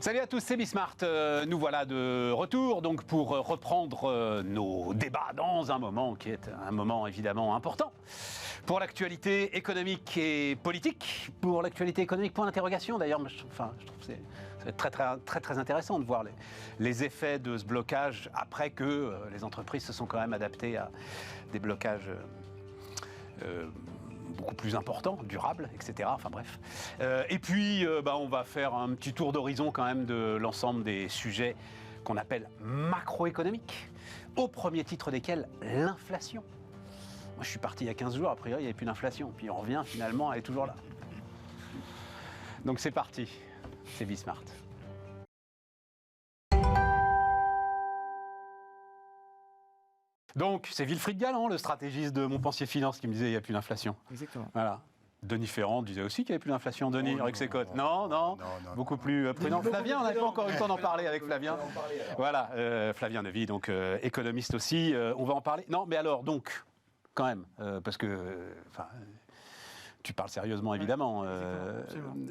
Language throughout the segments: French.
Salut à tous, c'est Bismart. Nous voilà de retour donc pour reprendre nos débats dans un moment qui est un moment évidemment important pour l'actualité économique et politique. Pour l'actualité économique, point d'interrogation d'ailleurs. Je trouve que ça va être très intéressant de voir les effets de ce blocage après que les entreprises se sont quand même adaptées à des blocages beaucoup plus important, durable, etc. Enfin bref. Et puis, on va faire un petit tour d'horizon quand même de l'ensemble des sujets qu'on appelle macroéconomiques, au premier titre desquels l'inflation. Moi, je suis parti il y a 15 jours, a priori, il n'y avait plus d'inflation. Puis on revient, finalement, elle est toujours là. Donc c'est parti, c'est Bismart. Donc, c'est Wilfried Galland, le stratégiste de Montpensier Finance, qui me disait qu'il n'y a plus d'inflation. Exactement. Voilà. Denis Ferrand disait aussi qu'il n'y avait plus d'inflation. Denis, avec ses cotes. Non, beaucoup plus prudent. Flavien, on n'a pas encore eu le temps d'en parler avec Flavien. Voilà, Flavien Neuvy, donc économiste aussi. On va en parler. Non, mais alors, donc, quand même, parce que... tu parles sérieusement, évidemment,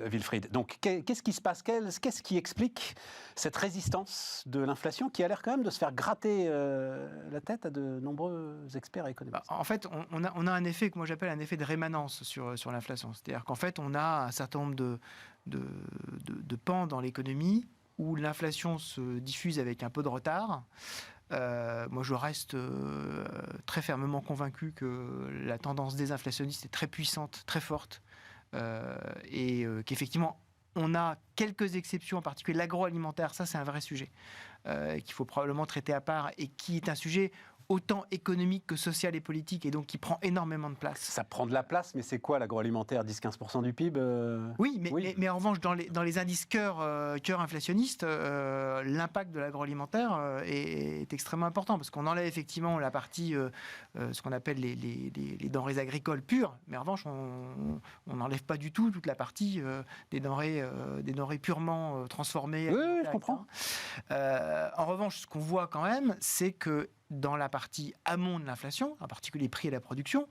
Wilfried. Donc, qu'est-ce qui se passe? Qu'est-ce qui explique cette résistance de l'inflation qui a l'air quand même de se faire gratter la tête à de nombreux experts économiques? En fait, on a un effet que moi j'appelle un effet de rémanence sur l'inflation. C'est-à-dire qu'en fait, on a un certain nombre de pans dans l'économie où l'inflation se diffuse avec un peu de retard. Moi, je reste très fermement convaincu que la tendance désinflationniste est très puissante, très forte, et qu'effectivement, on a quelques exceptions, en particulier l'agroalimentaire, ça c'est un vrai sujet, qu'il faut probablement traiter à part, et qui est un sujet autant économique que social et politique, et donc qui prend énormément de place. Ça prend de la place, mais c'est quoi l'agroalimentaire? 10-15% du PIB Oui, mais en revanche, dans les indices cœur inflationnistes, l'impact de l'agroalimentaire est extrêmement important, parce qu'on enlève effectivement la partie, ce qu'on appelle les denrées agricoles pures, mais en revanche, on n'enlève pas du tout toute la partie des denrées purement transformées. Oui, je comprends. En revanche, ce qu'on voit quand même, c'est que dans la partie amont de l'inflation, en particulier les prix et la production,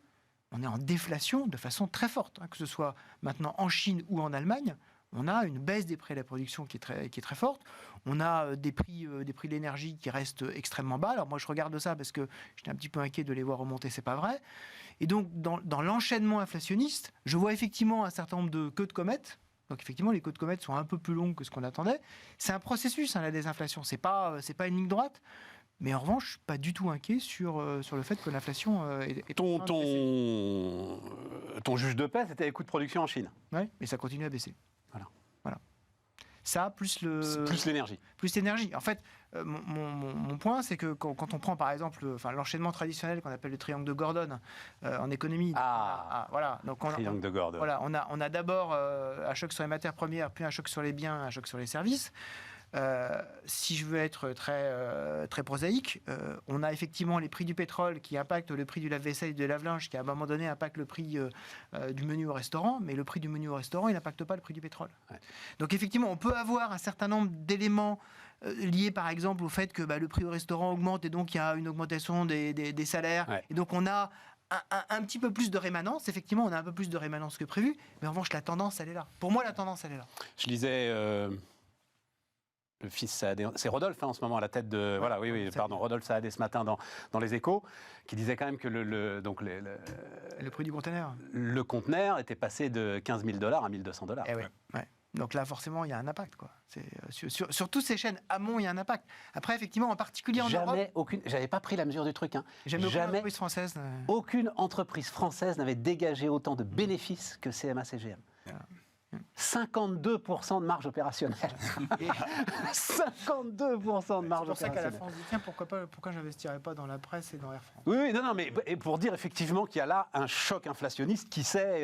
on est en déflation de façon très forte. Que ce soit maintenant en Chine ou en Allemagne, on a une baisse des prix et de la production qui est très forte. On a des prix de l'énergie qui restent extrêmement bas. Alors moi, je regarde ça parce que j'étais un petit peu inquiet de les voir remonter, c'est pas vrai. Et donc, dans l'enchaînement inflationniste, je vois effectivement un certain nombre de queues de comètes. Donc effectivement, les queues de comètes sont un peu plus longues que ce qu'on attendait. C'est un processus, la désinflation. C'est pas une ligne droite. Mais en revanche, je ne suis pas du tout inquiet sur le fait que l'inflation est... Ton juge de paix, c'était les coûts de production en Chine. Oui, mais ça continue à baisser. Voilà. Ça, plus l'énergie. Plus l'énergie. En fait, mon point, c'est que quand on prend, par exemple, l'enchaînement traditionnel qu'on appelle le triangle de Gordon en économie... voilà. Donc triangle de Gordon. Voilà, on a d'abord un choc sur les matières premières, puis un choc sur les biens, un choc sur les services. Si je veux être très prosaïque, on a effectivement les prix du pétrole qui impactent le prix du lave-vaisselle et de lave-linge, qui à un moment donné impacte le prix du menu au restaurant, mais le prix du menu au restaurant, il n'impacte pas le prix du pétrole. Ouais. Donc effectivement, on peut avoir un certain nombre d'éléments liés par exemple au fait que le prix au restaurant augmente et donc il y a une augmentation des salaires. Ouais. Et donc on a un petit peu plus de rémanence. Effectivement, on a un peu plus de rémanence que prévu, mais en revanche, la tendance, elle est là. Pour moi, la tendance, elle est là. Je lisais... Le fils Saadé, c'est Rodolphe en ce moment à la tête de... Voilà, Rodolphe Saadé ce matin dans Les Échos, qui disait quand même que le prix du conteneur. Le conteneur était passé de 15 000 $ à 1 200 $. Eh oui, ouais. Donc là, forcément, il y a un impact, quoi. Sur toutes ces chaînes amont, il y a un impact. Après, effectivement, en particulier en Europe... J'avais pas pris la mesure du truc. Jamais aucune entreprise française... Aucune entreprise française n'avait dégagé autant de bénéfices que CMA-CGM. Yeah. 52% de marge opérationnelle. 52% de marge opérationnelle. C'est pour ça qu'à la France dit tiens, pourquoi j'investirais pas dans la presse et dans Air France? Oui, non, mais pour dire effectivement qu'il y a là un choc inflationniste qui s'est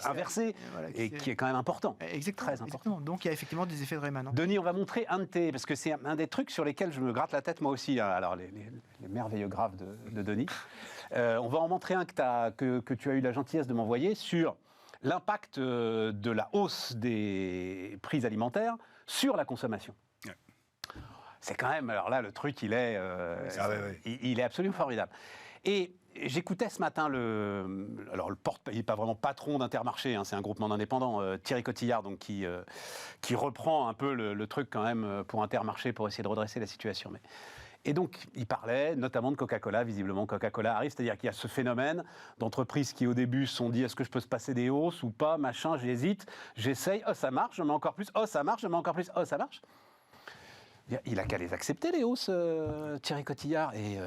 inversé et qui est quand même important. Exactement, très important. Exactement. Donc il y a effectivement des effets de rémanence. Denis, on va montrer parce que c'est un des trucs sur lesquels je me gratte la tête moi aussi. Alors les merveilleux graphes de Denis. On va en montrer un que tu as eu la gentillesse de m'envoyer sur l'impact de la hausse des prix alimentaires sur la consommation. Ouais. C'est quand même, alors là, le truc, il est absolument formidable. Et j'écoutais ce matin alors il n'est pas vraiment patron d'Intermarché, hein, c'est un groupement d'indépendants, Thierry Cotillard, donc qui reprend un peu le truc quand même pour Intermarché pour essayer de redresser la situation. Et donc, il parlait notamment de Coca-Cola. Visiblement, Coca-Cola arrive, c'est-à-dire qu'il y a ce phénomène d'entreprises qui, au début, se sont dit « Est-ce que je peux se passer des hausses ou pas ?» Machin, j'hésite, j'essaye, oh ça marche, je mets encore plus, oh ça marche, je mets encore plus, oh ça marche. Il a qu'à les accepter, les hausses, Thierry Cotillard, et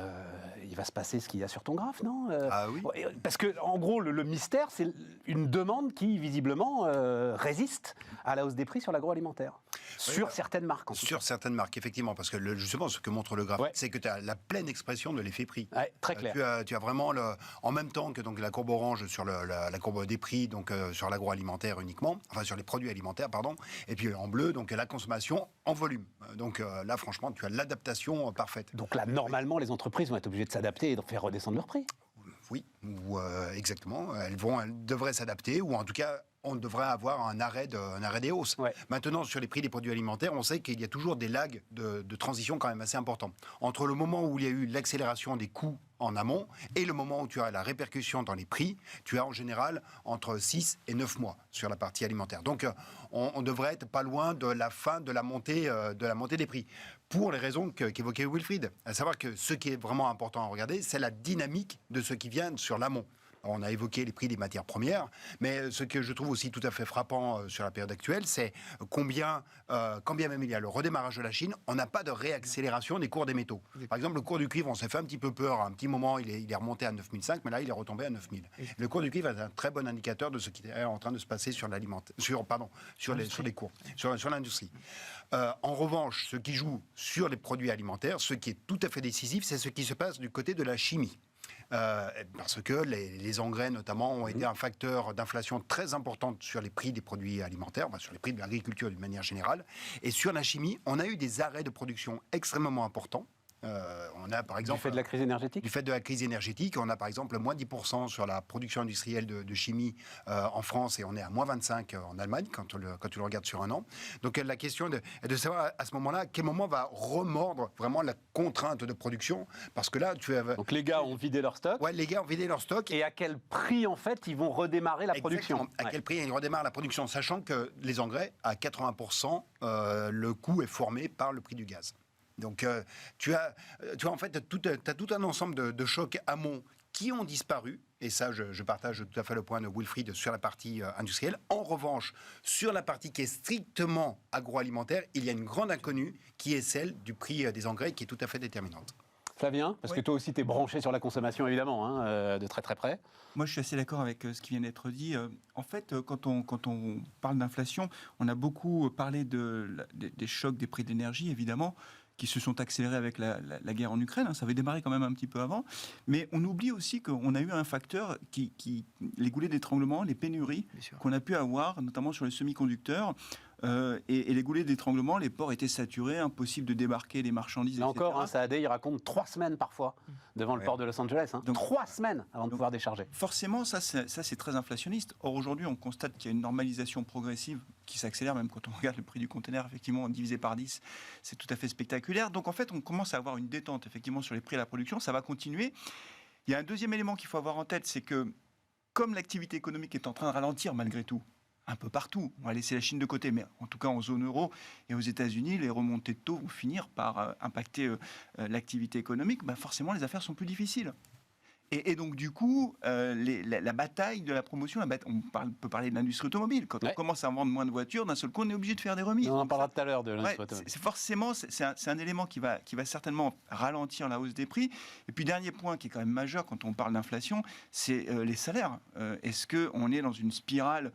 il va se passer ce qu'il y a sur ton graphe, non Ah oui. Parce que, en gros, le mystère, c'est une demande qui, visiblement, résiste à la hausse des prix sur l'agroalimentaire. Sur certaines marques, en tout cas. Sur certaines marques, effectivement, parce que justement, ce que montre le graphe, c'est que tu as la pleine expression de l'effet prix. Ouais, très clair. Tu as vraiment, en même temps que donc, la courbe orange sur la courbe des prix, donc sur l'agroalimentaire uniquement, enfin sur les produits alimentaires, pardon, et puis en bleu, donc la consommation en volume. Donc là, franchement, tu as l'adaptation parfaite. Donc là, normalement, les entreprises vont être obligées de s'adapter et de faire redescendre leurs prix. Oui, exactement. Elles devraient s'adapter, ou en tout cas, on devrait avoir un arrêt des hausses. Ouais. Maintenant, sur les prix des produits alimentaires, on sait qu'il y a toujours des lags de transition quand même assez importants. Entre le moment où il y a eu l'accélération des coûts en amont et le moment où tu as la répercussion dans les prix, tu as en général entre 6 et 9 mois sur la partie alimentaire. Donc, on devrait être pas loin de la fin de la montée des prix. Pour les raisons qu'évoquait Wilfried. À savoir que ce qui est vraiment important à regarder, c'est la dynamique de ce qui vient sur l'amont. On a évoqué les prix des matières premières, mais ce que je trouve aussi tout à fait frappant sur la période actuelle, c'est quand bien même il y a le redémarrage de la Chine, on n'a pas de réaccélération des cours des métaux. Par exemple, le cours du cuivre, on s'est fait un petit peu peur. À un petit moment, il est remonté à 9005, mais là, il est retombé à 9000. Le cours du cuivre est un très bon indicateur de ce qui est en train de se passer sur les cours, sur l'industrie. En revanche, ce qui joue sur les produits alimentaires, ce qui est tout à fait décisif, c'est ce qui se passe du côté de la chimie. Parce que les engrais, notamment, ont été un facteur d'inflation très important sur les prix des produits alimentaires, sur les prix de l'agriculture d'une manière générale. Et sur la chimie, on a eu des arrêts de production extrêmement importants. On a par exemple du fait de la crise énergétique. Du fait de la crise énergétique, on a par exemple moins 10% sur la production industrielle de chimie en France et on est à moins 25 en Allemagne quand tu le regardes sur un an. Donc la question est de savoir à ce moment-là, à quel moment va remordre vraiment la contrainte de production, parce que là tu as... Donc les gars ont vidé leur stock. Ouais, les gars ont vidé leur stock. Et à quel prix en fait ils vont redémarrer la production. À quel prix ils redémarrent la production, sachant que les engrais à 80%, le coût est formé par le prix du gaz. Donc, tu as en fait tout un ensemble de chocs amont qui ont disparu. Et ça, je partage tout à fait le point de Wilfried sur la partie industrielle. En revanche, sur la partie qui est strictement agroalimentaire, il y a une grande inconnue qui est celle du prix des engrais qui est tout à fait déterminante. Flavien, parce que toi aussi, tu es branché sur la consommation, évidemment, hein, de très très près. Moi, je suis assez d'accord avec ce qui vient d'être dit. En fait, quand on parle d'inflation, on a beaucoup parlé des chocs des prix de l'énergie, évidemment, qui se sont accélérés avec la guerre en Ukraine. Ça avait démarré quand même un petit peu avant. Mais on oublie aussi qu'on a eu un facteur les goulets d'étranglement, les pénuries qu'on a pu avoir, notamment sur les semi-conducteurs. Et les goulets d'étranglement, les ports étaient saturés, impossible de débarquer les marchandises, Là etc. encore, Saadé, il raconte 3 semaines parfois devant le port de Los Angeles. Donc 3 semaines avant de pouvoir décharger. Forcément, ça c'est très inflationniste. Or, aujourd'hui, on constate qu'il y a une normalisation progressive qui s'accélère, même quand on regarde le prix du conteneur, effectivement, divisé par 10, c'est tout à fait spectaculaire. Donc, en fait, on commence à avoir une détente, effectivement, sur les prix à la production. Ça va continuer. Il y a un deuxième élément qu'il faut avoir en tête, c'est que, comme l'activité économique est en train de ralentir malgré tout, un peu partout. On va laisser la Chine de côté, mais en tout cas en zone euro et aux États-Unis, les remontées de taux vont finir par impacter l'activité économique. Forcément, les affaires sont plus difficiles. Et donc, du coup, la bataille de la promotion, on peut parler de l'industrie automobile. Quand on commence à vendre moins de voitures, d'un seul coup, on est obligé de faire des remises. On en parlera tout à l'heure de l'industrie automobile. C'est un élément qui va certainement ralentir la hausse des prix. Et puis, dernier point qui est quand même majeur quand on parle d'inflation, c'est les salaires. Est-ce qu'on est dans une spirale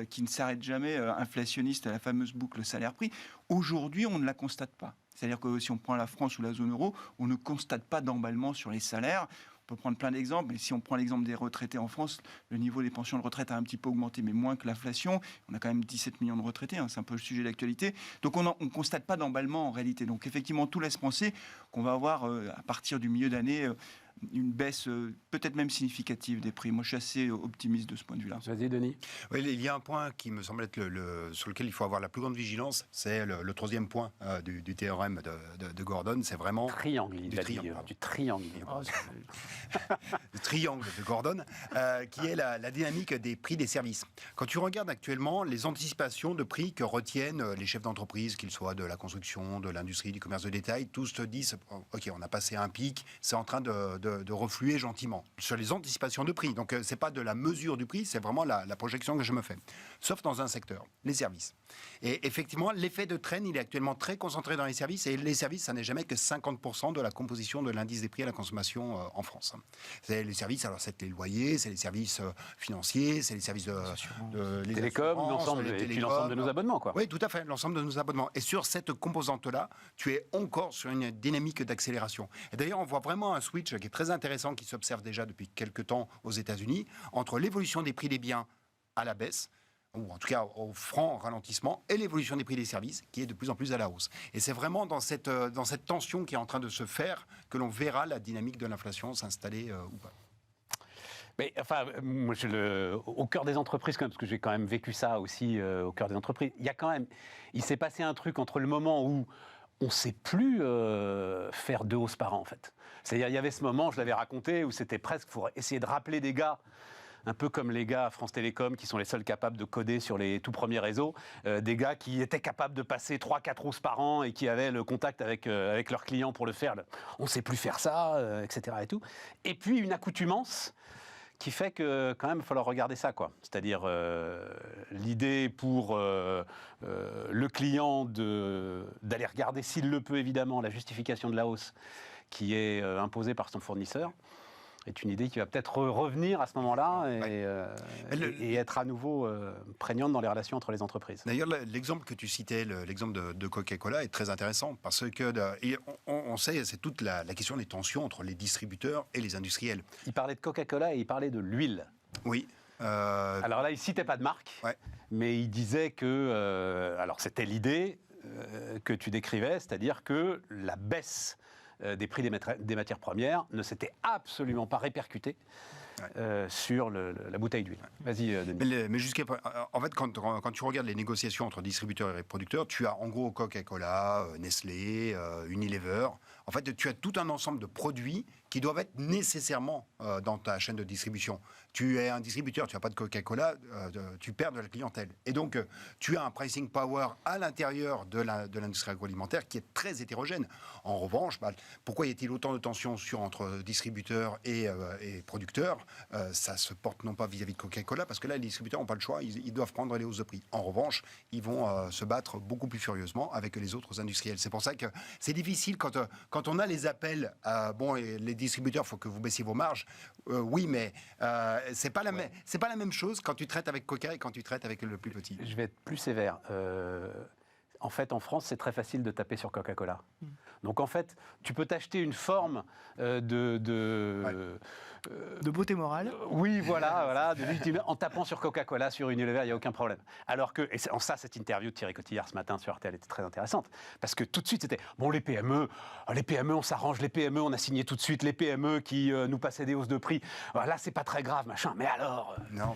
qui ne s'arrête jamais, inflationniste, la fameuse boucle salaire-prix? Aujourd'hui, on ne la constate pas. C'est-à-dire que si on prend la France ou la zone euro, on ne constate pas d'emballement sur les salaires. On peut prendre plein d'exemples, mais si on prend l'exemple des retraités en France, le niveau des pensions de retraite a un petit peu augmenté, mais moins que l'inflation. On a quand même 17 millions de retraités, c'est un peu le sujet d'actualité. Donc on ne constate pas d'emballement en réalité. Donc effectivement, tout laisse penser qu'on va avoir, à partir du milieu d'année, une baisse peut-être même significative des prix. Moi, je suis assez optimiste de ce point de vue-là. Vas-y, Denis. Oui, il y a un point qui me semble être sur lequel il faut avoir la plus grande vigilance, c'est le troisième point du théorème de Gordon, c'est vraiment... Triangle, il a dit, du triangle. Le triangle de Gordon, qui est la dynamique des prix des services. Quand tu regardes actuellement les anticipations de prix que retiennent les chefs d'entreprise, qu'ils soient de la construction, de l'industrie, du commerce de détail, tous te disent « Ok, on a passé un pic, c'est en train de refluer gentiment » sur les anticipations de prix. Donc, c'est pas de la mesure du prix, c'est vraiment la projection que je me fais. Sauf dans un secteur, les services. Et effectivement, l'effet de traîne, il est actuellement très concentré dans les services. Et les services, ça n'est jamais que 50% de la composition de l'indice des prix à la consommation en France. C'est les services, alors c'est les loyers, c'est les services financiers, c'est les services les télécoms, l'ensemble de nos abonnements, quoi. Oui, tout à fait, l'ensemble de nos abonnements. Et sur cette composante-là, tu es encore sur une dynamique d'accélération. Et d'ailleurs, on voit vraiment un switch qui est très intéressant, qui s'observe déjà depuis quelques temps aux États-Unis, entre l'évolution des prix des biens à la baisse, ou en tout cas au franc ralentissement, et l'évolution des prix des services, qui est de plus en plus à la hausse. Et c'est vraiment dans cette tension qui est en train de se faire que l'on verra la dynamique de l'inflation s'installer ou pas. Mais enfin, moi, au cœur des entreprises, quand même, parce que j'ai quand même vécu ça aussi au cœur des entreprises, il s'est passé un truc entre le moment où on ne sait plus faire 2 hausses par an, en fait. C'est-à-dire, il y avait ce moment, je l'avais raconté, où c'était presque, il faut essayer de rappeler des gars, un peu comme les gars à France Télécom, qui sont les seuls capables de coder sur les tout premiers réseaux, des gars qui étaient capables de passer 3-4 hausses par an et qui avaient le contact avec leurs clients pour le faire. On ne sait plus faire ça, etc. Et tout. Et puis, une accoutumance qui fait que, quand même, il va falloir regarder ça, quoi. C'est-à-dire, l'idée pour le client d'aller regarder, s'il le peut, évidemment, la justification de la hausse qui est imposée par son fournisseur, est une idée qui va peut-être revenir à ce moment-là et être à nouveau prégnante dans les relations entre les entreprises. D'ailleurs, l'exemple que tu citais, l'exemple de Coca-Cola, est très intéressant parce que on sait, c'est toute la question des tensions entre les distributeurs et les industriels. Il parlait de Coca-Cola et il parlait de l'huile. Oui. Alors là, il ne citait pas de marque, mais il disait que... alors, c'était l'idée que tu décrivais, c'est-à-dire que la baisse des prix des matières premières ne s'était absolument pas répercuté sur la bouteille d'huile. Vas-y, Denis. Mais en fait, quand tu regardes les négociations entre distributeurs et producteurs, tu as en gros Coca-Cola, Nestlé, Unilever. En fait, tu as tout un ensemble de produits qui doivent être nécessairement dans ta chaîne de distribution. Tu es un distributeur, tu n'as pas de Coca-Cola, tu perds de la clientèle. Et donc, tu as un pricing power à l'intérieur de l'industrie agroalimentaire qui est très hétérogène. En revanche, pourquoi y a-t-il autant de tensions entre distributeurs et producteurs ? Ça se porte non pas vis-à-vis de Coca-Cola, parce que là, les distributeurs n'ont pas le choix, ils doivent prendre les hausses de prix. En revanche, ils vont se battre beaucoup plus furieusement avec les autres industriels. C'est pour ça que c'est difficile quand on a les appels, les distributeurs, il faut que vous baissiez vos marges. Oui, mais c'est pas la même chose quand tu traites avec Coca et quand tu traites avec le plus petit. Je vais être plus sévère. En fait, en France, c'est très facile de taper sur Coca-Cola. Donc, en fait, tu peux t'acheter une forme de beauté morale. Oui, voilà, en tapant sur Coca-Cola, sur Unilever, il n'y a aucun problème. Alors que, et en ça, cette interview de Thierry Cotillard ce matin sur RTL était très intéressante, parce que tout de suite, c'était, les PME, on s'arrange, les PME, on a signé tout de suite, les PME qui nous passaient des hausses de prix, là, c'est pas très grave, machin, mais alors,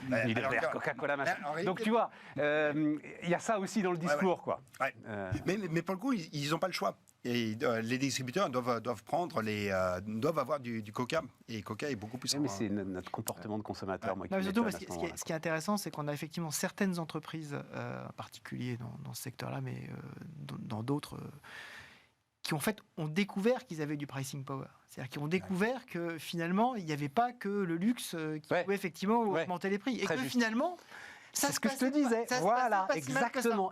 Unilever, Coca-Cola, machin. Donc, tu vois, il y a ça aussi dans le discours, quoi. Ouais. Mais pour le coup, ils n'ont pas le choix. Et les distributeurs doivent avoir du Coca. Et Coca est beaucoup plus... Mais c'est notre comportement de consommateur, moi, qui surtout, ce qui est intéressant, c'est qu'on a effectivement certaines entreprises, en particulier dans ce secteur-là, mais dans d'autres, qui ont découvert qu'ils avaient du pricing power. C'est-à-dire qu'ils ont découvert que finalement, il n'y avait pas que le luxe qui pouvait effectivement augmenter les prix. Et que finalement... C'est ce que je te disais. Voilà, exactement.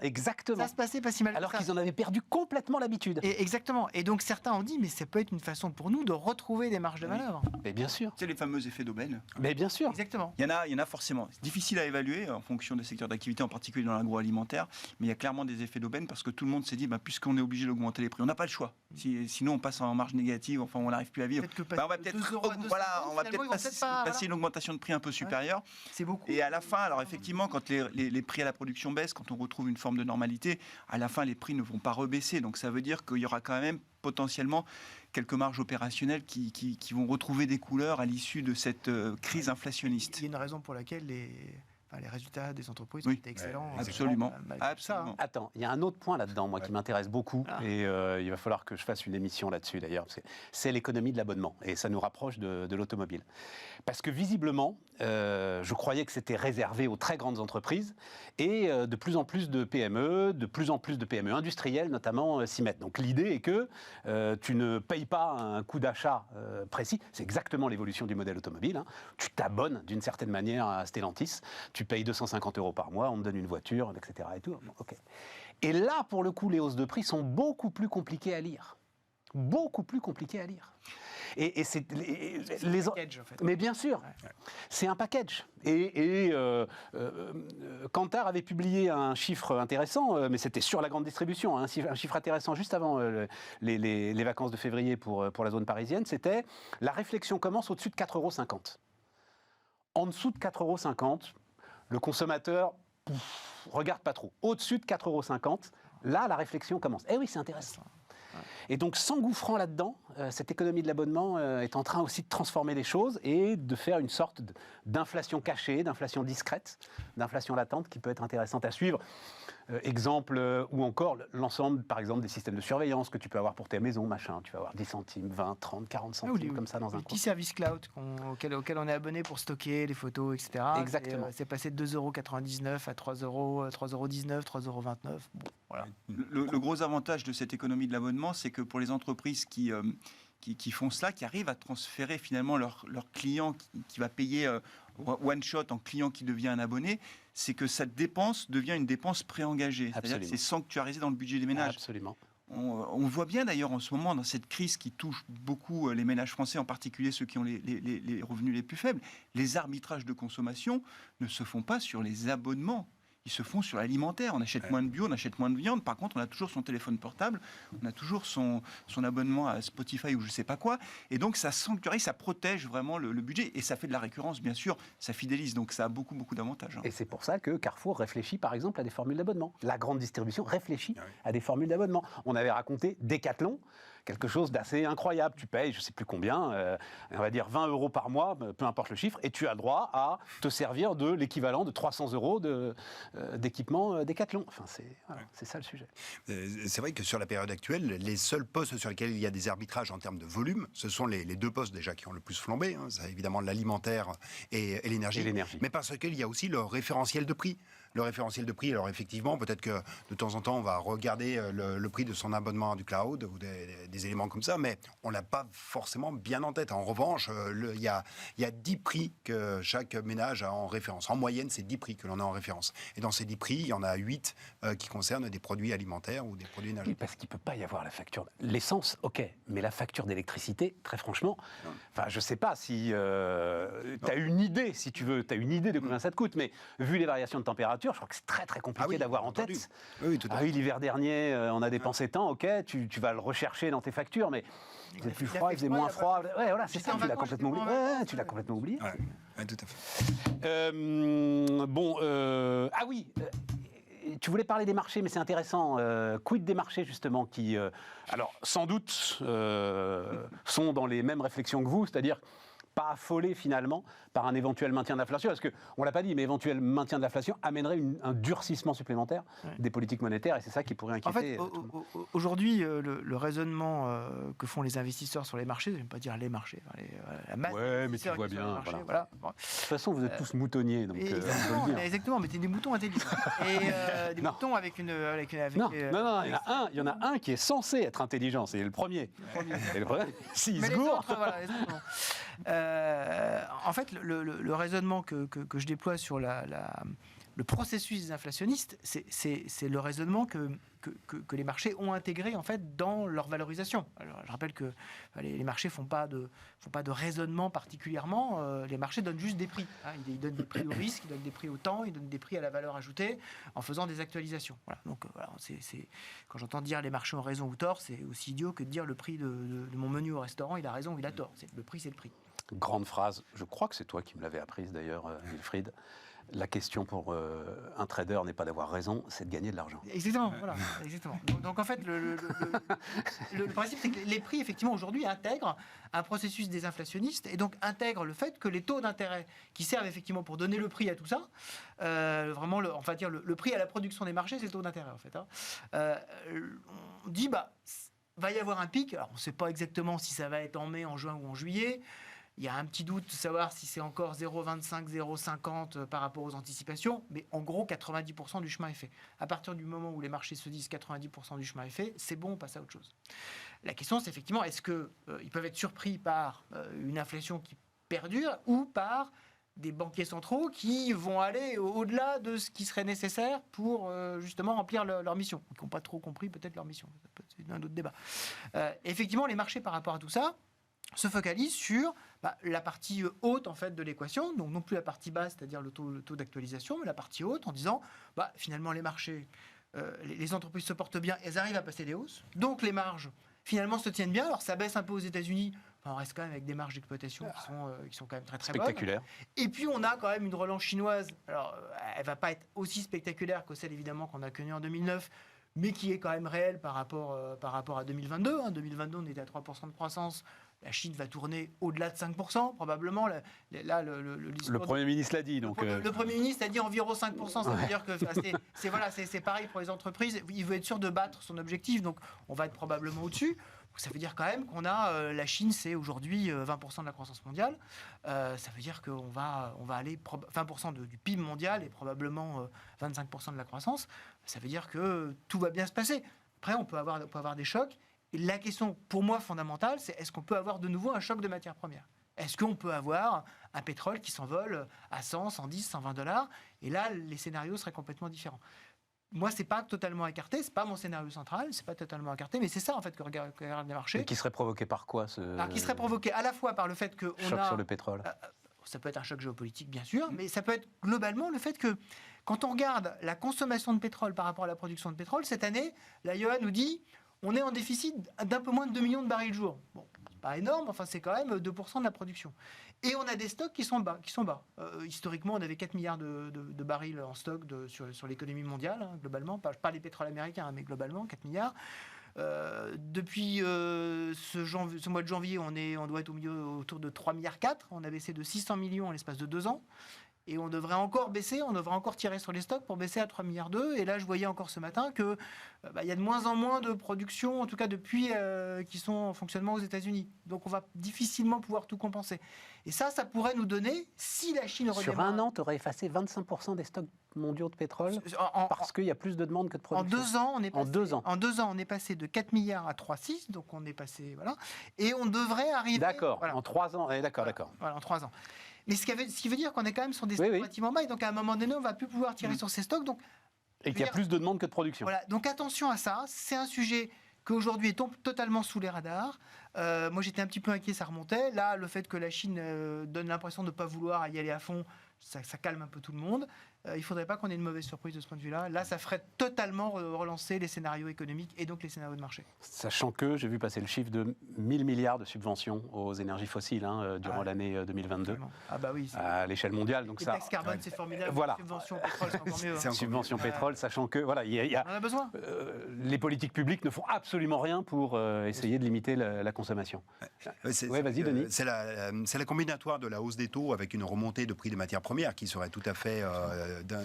Ça se passait pas si mal. Alors qu'ils en avaient perdu complètement l'habitude. Exactement. Et donc certains ont dit, mais ça peut être une façon pour nous de retrouver des marges de manœuvre. Mais bien sûr. C'est les fameux effets d'aubaine. Mais bien sûr. Exactement. Il y en a forcément. C'est difficile à évaluer en fonction des secteurs d'activité, en particulier dans l'agroalimentaire. Mais il y a clairement des effets d'aubaine parce que tout le monde s'est dit, puisqu'on est obligé d'augmenter les prix, on n'a pas le choix. Sinon, on passe en marge négative. Enfin, on n'arrive plus à vivre. On va peut-être passer une augmentation de prix un peu supérieure. C'est beaucoup. Et à la fin, alors effectivement, quand les prix à la production baissent, quand on retrouve une forme de normalité, à la fin, les prix ne vont pas rebaisser. Donc ça veut dire qu'il y aura quand même potentiellement quelques marges opérationnelles qui vont retrouver des couleurs à l'issue de cette crise inflationniste. Il y a une raison pour laquelle les résultats des entreprises ont été excellents. Absolument. Ça. Attends, il y a un autre point là-dedans, moi, qui m'intéresse beaucoup, et il va falloir que je fasse une émission là-dessus, d'ailleurs, parce que c'est l'économie de l'abonnement, et ça nous rapproche de l'automobile. Parce que visiblement, je croyais que c'était réservé aux très grandes entreprises, et de plus en plus de PME, industrielles notamment, s'y mettent. Donc l'idée est que tu ne payes pas un coût d'achat précis, c'est exactement l'évolution du modèle automobile, hein. Tu t'abonnes d'une certaine manière à Stellantis, tu payes 250 € par mois, on te donne une voiture, etc. Et, tout. Bon, okay. Et là, pour le coup, les hausses de prix sont beaucoup plus compliquées à lire. Beaucoup plus compliquées à lire. Et c'est un package, en fait. Mais bien sûr, c'est un package. Kantar avait publié un chiffre intéressant, mais c'était sur la grande distribution, hein, un chiffre intéressant juste avant les vacances de février pour la zone parisienne, c'était la réflexion commence au-dessus de 4,50 €. En dessous de 4,50 €, le consommateur regarde pas trop. Au-dessus de 4,50 €, là, la réflexion commence. Eh oui, c'est intéressant. Et donc, s'engouffrant là-dedans, cette économie de l'abonnement est en train aussi de transformer les choses et de faire une sorte d'inflation cachée, d'inflation discrète, d'inflation latente qui peut être intéressante à suivre. Exemple, ou encore l'ensemble, par exemple, des systèmes de surveillance que tu peux avoir pour tes maisons, machin. Tu vas avoir 10 centimes, 20, 30, 40 centimes, comme ça dans un coin. Petit service cloud auquel on est abonné pour stocker les photos, etc. Exactement. C'est passé de 2,99 € à 3,19 €, 3,29 €. Bon, voilà. Le gros avantage de cette économie de l'abonnement, c'est que pour les entreprises qui font cela, qui arrivent à transférer finalement leur client qui va payer one shot en client qui devient un abonné, c'est que cette dépense devient une dépense préengagée. C'est-à-dire que c'est sanctuarisé dans le budget des ménages. Absolument. On voit bien d'ailleurs en ce moment, dans cette crise qui touche beaucoup les ménages français, en particulier ceux qui ont les revenus les plus faibles, les arbitrages de consommation ne se font pas sur les abonnements. Ils se font sur l'alimentaire. On achète moins de bio, on achète moins de viande. Par contre, on a toujours son téléphone portable, on a toujours son abonnement à Spotify ou je ne sais pas quoi. Et donc, ça sanctuarise, ça protège vraiment le budget. Et ça fait de la récurrence, bien sûr. Ça fidélise. Donc, ça a beaucoup, beaucoup d'avantages. Et c'est pour ça que Carrefour réfléchit, par exemple, à des formules d'abonnement. La grande distribution réfléchit à des formules d'abonnement. On avait raconté Decathlon, quelque chose d'assez incroyable. Tu payes, je ne sais plus combien, on va dire 20 € par mois, peu importe le chiffre, et tu as droit à te servir de l'équivalent de 300 € d'équipement Decathlon. Enfin, c'est ça le sujet. C'est vrai que sur la période actuelle, les seuls postes sur lesquels il y a des arbitrages en termes de volume, ce sont les deux postes déjà qui ont le plus flambé. Hein. C'est évidemment l'alimentaire et l'énergie. Mais parce qu'il y a aussi le référentiel de prix. Le référentiel de prix, alors effectivement, peut-être que de temps en temps, on va regarder le prix de son abonnement à du cloud ou des éléments comme ça, mais on ne l'a pas forcément bien en tête. En revanche, il y a 10 prix que chaque ménage a en référence. En moyenne, c'est 10 prix que l'on a en référence. Et dans ces 10 prix, il y en a 8 qui concernent des produits alimentaires ou des produits énergétiques. Oui, parce qu'il ne peut pas y avoir la facture. L'essence, ok, mais la facture d'électricité, très franchement, je ne sais pas si tu as une idée, si tu veux, tu as une idée de combien ça te coûte, mais vu les variations de température, je crois que c'est très très compliqué d'avoir en tête. Oui, tout à fait. L'hiver dernier, on a dépensé tant, ok, tu vas le rechercher dans tes factures, mais il faisait plus froid, il faisait moins froid. Ouais, voilà, c'est ça, tu l'as complètement oublié. Ouais, tu l'as complètement oublié. Ouais, tout à fait. Ah oui, tu voulais parler des marchés, mais c'est intéressant. Quid des marchés, justement, qui, alors, sans doute, sont dans les mêmes réflexions que vous, c'est-à-dire pas affolés finalement par un éventuel maintien de l'inflation, parce qu'on ne l'a pas dit, mais éventuel maintien de l'inflation amènerait un durcissement supplémentaire des politiques monétaires, et c'est ça qui pourrait inquiéter. En fait, aujourd'hui, le raisonnement que font les investisseurs sur les marchés, je ne vais pas dire les marchés, la masse mais tu vois bien. Voilà. De toute façon, vous êtes tous moutonniers, donc exactement, mais t'es des moutons intelligents. Et des moutons avec une... Non, il y en a un qui est censé être intelligent, c'est le premier. Et le premier, s'il se gourre... En fait, le raisonnement que je déploie sur le processus inflationniste, c'est le raisonnement que les marchés ont intégré en fait dans leur valorisation. Alors, je rappelle que les marchés font pas de raisonnement particulièrement. Les marchés donnent juste des prix. Ils donnent des prix au risque, ils donnent des prix au temps, ils donnent des prix à la valeur ajoutée en faisant des actualisations. Voilà. Donc quand j'entends dire les marchés ont raison ou tort, c'est aussi idiot que de dire le prix de mon menu au restaurant, il a raison ou il a tort. Le prix, c'est le prix. Grande phrase, je crois que c'est toi qui me l'avais apprise d'ailleurs, Wilfried. La question pour un trader n'est pas d'avoir raison, c'est de gagner de l'argent. Exactement, voilà, exactement. Donc en fait, le principe, c'est que les prix, effectivement, aujourd'hui, intègrent un processus désinflationniste et donc intègrent le fait que les taux d'intérêt qui servent effectivement pour donner le prix à tout ça, vraiment, le prix à la production des marchés, c'est le taux d'intérêt, en fait. On dit, va y avoir un pic. Alors, on ne sait pas exactement si ça va être en mai, en juin ou en juillet. Il y a un petit doute de savoir si c'est encore 0,25, 0,50 par rapport aux anticipations, mais en gros, 90% du chemin est fait. À partir du moment où les marchés se disent 90% du chemin est fait, c'est bon, on passe à autre chose. La question, c'est effectivement, est-ce qu'ils peuvent être surpris par une inflation qui perdure ou par des banquiers centraux qui vont aller au-delà de ce qui serait nécessaire pour justement remplir leur mission, qui n'ont pas trop compris peut-être leur mission. C'est un autre débat. Effectivement, les marchés par rapport à tout ça se focalisent sur la partie haute en fait de l'équation, donc non plus la partie basse, c'est-à-dire le taux d'actualisation, mais la partie haute en disant finalement les marchés, les entreprises se portent bien, elles arrivent à passer des hausses, donc les marges finalement se tiennent bien. Alors ça baisse un peu aux États-Unis, on reste quand même avec des marges d'exploitation qui sont quand même très très spectaculaires. Bonnes. Et puis on a quand même une relance chinoise. Alors elle va pas être aussi spectaculaire que celle évidemment qu'on a connue en 2009. Mais qui est quand même réelle par rapport à 2022. En 2022, on était à 3% de croissance. La Chine va tourner au-delà de 5%, probablement. Là, le Premier ministre l'a dit. Donc le Premier ministre a dit environ 5%. Ça veut dire que c'est pareil pour les entreprises. Il veut être sûr de battre son objectif, donc on va être probablement au-dessus. Ça veut dire quand même qu'on a... la Chine, c'est aujourd'hui 20% de la croissance mondiale. Ça veut dire qu'on va aller 20% du PIB mondial et probablement 25% de la croissance. Ça veut dire que tout va bien se passer. Après, on peut avoir des chocs. Et la question, pour moi, fondamentale, c'est est-ce qu'on peut avoir de nouveau un choc de matières premières ? Est-ce qu'on peut avoir un pétrole qui s'envole à 100, 110, 120 $? Et là, les scénarios seraient complètement différents. Moi, c'est pas totalement écarté, c'est pas mon scénario central, c'est pas totalement écarté, mais c'est ça en fait que regardent les marchés. Et qui serait provoqué par quoi Alors, qui serait provoqué à la fois par le fait qu'on choc sur le pétrole. Ça peut être un choc géopolitique, bien sûr, mais ça peut être globalement le fait que quand on regarde la consommation de pétrole par rapport à la production de pétrole, cette année, l'IEA nous dit on est en déficit d'un peu moins de 2 millions de barils le jour. Bon, c'est pas énorme, enfin c'est quand même 2% de la production. Et on a des stocks qui sont bas. Historiquement, on avait 4 milliards de barils en stock sur l'économie mondiale, globalement. Pas les pétroles américains, mais globalement, 4 milliards. Depuis ce mois de janvier, on doit être autour de 3,4 milliards. On a baissé de 600 millions en l'espace de 2 ans. Et on devrait encore baisser, on devrait encore tirer sur les stocks pour baisser à 3,2 milliards. Et là, je voyais encore ce matin qu'il y a de moins en moins de production, en tout cas depuis, qui sont en fonctionnement aux États-Unis. Donc on va difficilement pouvoir tout compenser. Et ça pourrait nous donner, si la Chine redémarre... Sur un an, tu aurais effacé 25% des stocks mondiaux de pétrole parce qu'il y a plus de demandes que de production. En 2 ans, on est passé de 4 milliards à 3,6, donc on est passé... Voilà. Et on devrait arriver... D'accord, voilà. En 3 ans, d'accord. Voilà, en 3 ans. Mais ce qui veut dire qu'on est quand même sur des stocks relativement bas, et donc à un moment donné, on ne va plus pouvoir tirer sur ces stocks. Donc, et qu'il y a plus de demandes que de production. Voilà, donc attention à ça, c'est un sujet qu'aujourd'hui est totalement sous les radars. Moi, j'étais un petit peu inquiet, ça remontait. Là, le fait que la Chine donne l'impression de ne pas vouloir y aller à fond, ça calme un peu tout le monde. Il ne faudrait pas qu'on ait une mauvaise surprise de ce point de vue-là. Là, ça ferait totalement relancer les scénarios économiques et donc les scénarios de marché. Sachant que j'ai vu passer le chiffre de 1 000 milliards de subventions aux énergies fossiles durant l'année 2022. Ah bah oui. À l'échelle mondiale. Donc les taxes carbone, c'est formidable. Voilà. Subventions pétrole, c'est encore mieux. Subventions pétrole, sachant que voilà, on en a besoin. Les politiques publiques ne font absolument rien pour essayer de limiter la consommation. Vas-y, Denis. C'est la combinatoire de la hausse des taux avec une remontée de prix des matières premières qui serait tout à fait